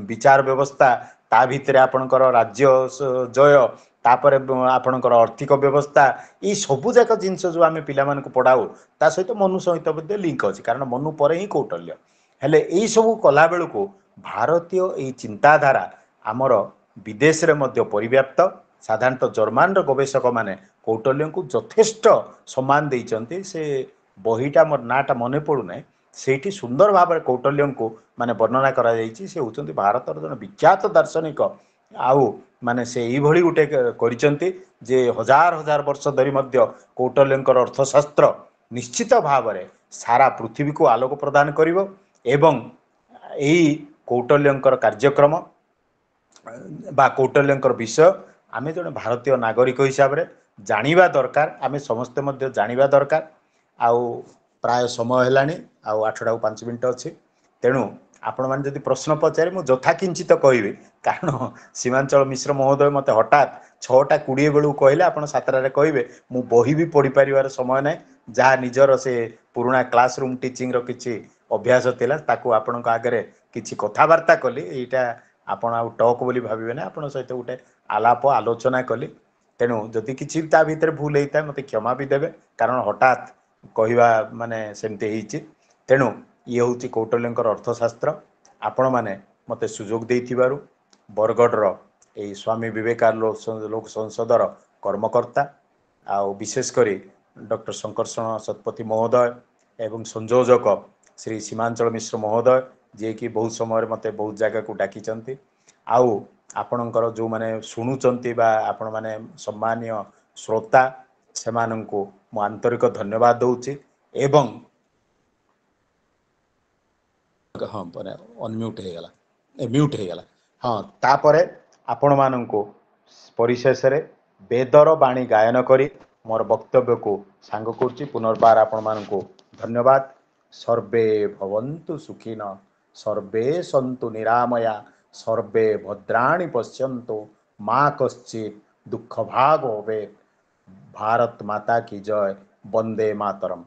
ବିଚାର ବ୍ୟବସ୍ଥା ତା ଭିତରେ ଆପଣଙ୍କର ରାଜ୍ୟ ଜୟ ତାପରେ ଆପଣଙ୍କର ଆର୍ଥିକ ବ୍ୟବସ୍ଥା ଏଇ ସବୁ ଯାକ ଜିନିଷ ଯେଉଁ ଆମେ ପିଲାମାନଙ୍କୁ ପଢ଼ାଉ ତା ସହିତ ମନୁ ସହିତ ମଧ୍ୟ ଲିଙ୍କ ଅଛି କାରଣ ମନୁ ପରେ ହିଁ କୌଟଲ୍ୟ ହେଲେ ଏଇସବୁ କଲାବେଳକୁ ଭାରତୀୟ ଏଇ ଚିନ୍ତାଧାରା ଆମର ବିଦେଶରେ ମଧ୍ୟ ପରିବ୍ୟାପ୍ତ ସାଧାରଣତଃ ଜର୍ମାନର ଗବେଷକମାନେ କୌଟଲ୍ୟଙ୍କୁ ଯଥେଷ୍ଟ ସମ୍ମାନ ଦେଇଛନ୍ତି ସେ ବହିଟା ମୋର ନାଁଟା ମନେ ପଡ଼ୁନାହିଁ ସେଇଠି ସୁନ୍ଦର ଭାବରେ କୌଟଲ୍ୟଙ୍କୁ ମାନେ ବର୍ଣ୍ଣନା କରାଯାଇଛି ସେ ହେଉଛନ୍ତି ଭାରତର ଜଣେ ବିଖ୍ୟାତ ଦାର୍ଶନିକ ଆଉ ମାନେ ସେ ଏଇଭଳି ଗୋଟେ କରିଛନ୍ତି ଯେ ହଜାର ହଜାର ବର୍ଷ ଧରି ମଧ୍ୟ କୌଟଲ୍ୟଙ୍କର ଅର୍ଥଶାସ୍ତ୍ର ନିଶ୍ଚିତ ଭାବରେ ସାରା ପୃଥିବୀକୁ ଆଲୋକ ପ୍ରଦାନ କରିବ ଏବଂ ଏଇ କୌଟଲ୍ୟଙ୍କର କାର୍ଯ୍ୟକ୍ରମ ବା କୌଟଲ୍ୟଙ୍କର ବିଷୟ ଆମେ ଜଣେ ଭାରତୀୟ ନାଗରିକ ହିସାବରେ ଜାଣିବା ଦରକାର ଆମେ ସମସ୍ତେ ମଧ୍ୟ ଜାଣିବା ଦରକାର ଆଉ ପ୍ରାୟ ସମୟ ହେଲାଣି ଆଉ 8ଟା 5 ମିନିଟ୍ ଅଛି ତେଣୁ आपण मैंने जदि प्रश्न पचारे मुझे यथाकिंचित कहबी कारण सीमांचल मिश्र महोदय मत हठात 6:20 बेलू कहले आप 7टारे कहे मु बही भी पढ़ी पारिबार समय ना जहाँ निजर से पुराणा क्लासरूम टीचिंग रो किछि अभ्यास थिला ताकू आपण आगे किछि कथबार्ता कली एटा आपण आ टॉक बोली भाबिबे ना आपण सहित गोटे आलाप आलोचना कली तेणु जदि किछि ता भीतर भूल होता मत क्षमा भी देबे कारण हठात कहवा माने सेमते हिची तेणु ये हूँ कौटल्यंकर अर्थशास्त्र आपण मैंने मत सुजोग देथिबारु बरगढ़ यही स्वामी विवेकानंद लोक संसदर कर्मकर्ता आउ विशेषकर डॉक्टर शंकरषण शतपथी महोदय एवं संयोजक श्री सीमांचल मिश्र महोदय जे कि बहुत समय मत बहुत जगह को डाकी आउ आपणकर जो माने शुणुचंती बा आपण माने सम्मानीय श्रोता से मु आंतरिक धन्यवाद दूची एवं हाँ अनम्यूट हो गला म्यूट हो गला हाँ तापरे आपण माननको परिशेष रे वेदर बाणी गायन करी मोर वक्तव्य को सांग करछि पुनर्बार आपण माननको धन्यवाद सर्वे भवन्तु सुखिन सर्वे सन्तु निरामया सर्वे भद्राणि पश्यन्तु माँ कश्चित् दुःख भाग होवे भारत माता की जय वंदे मातरम।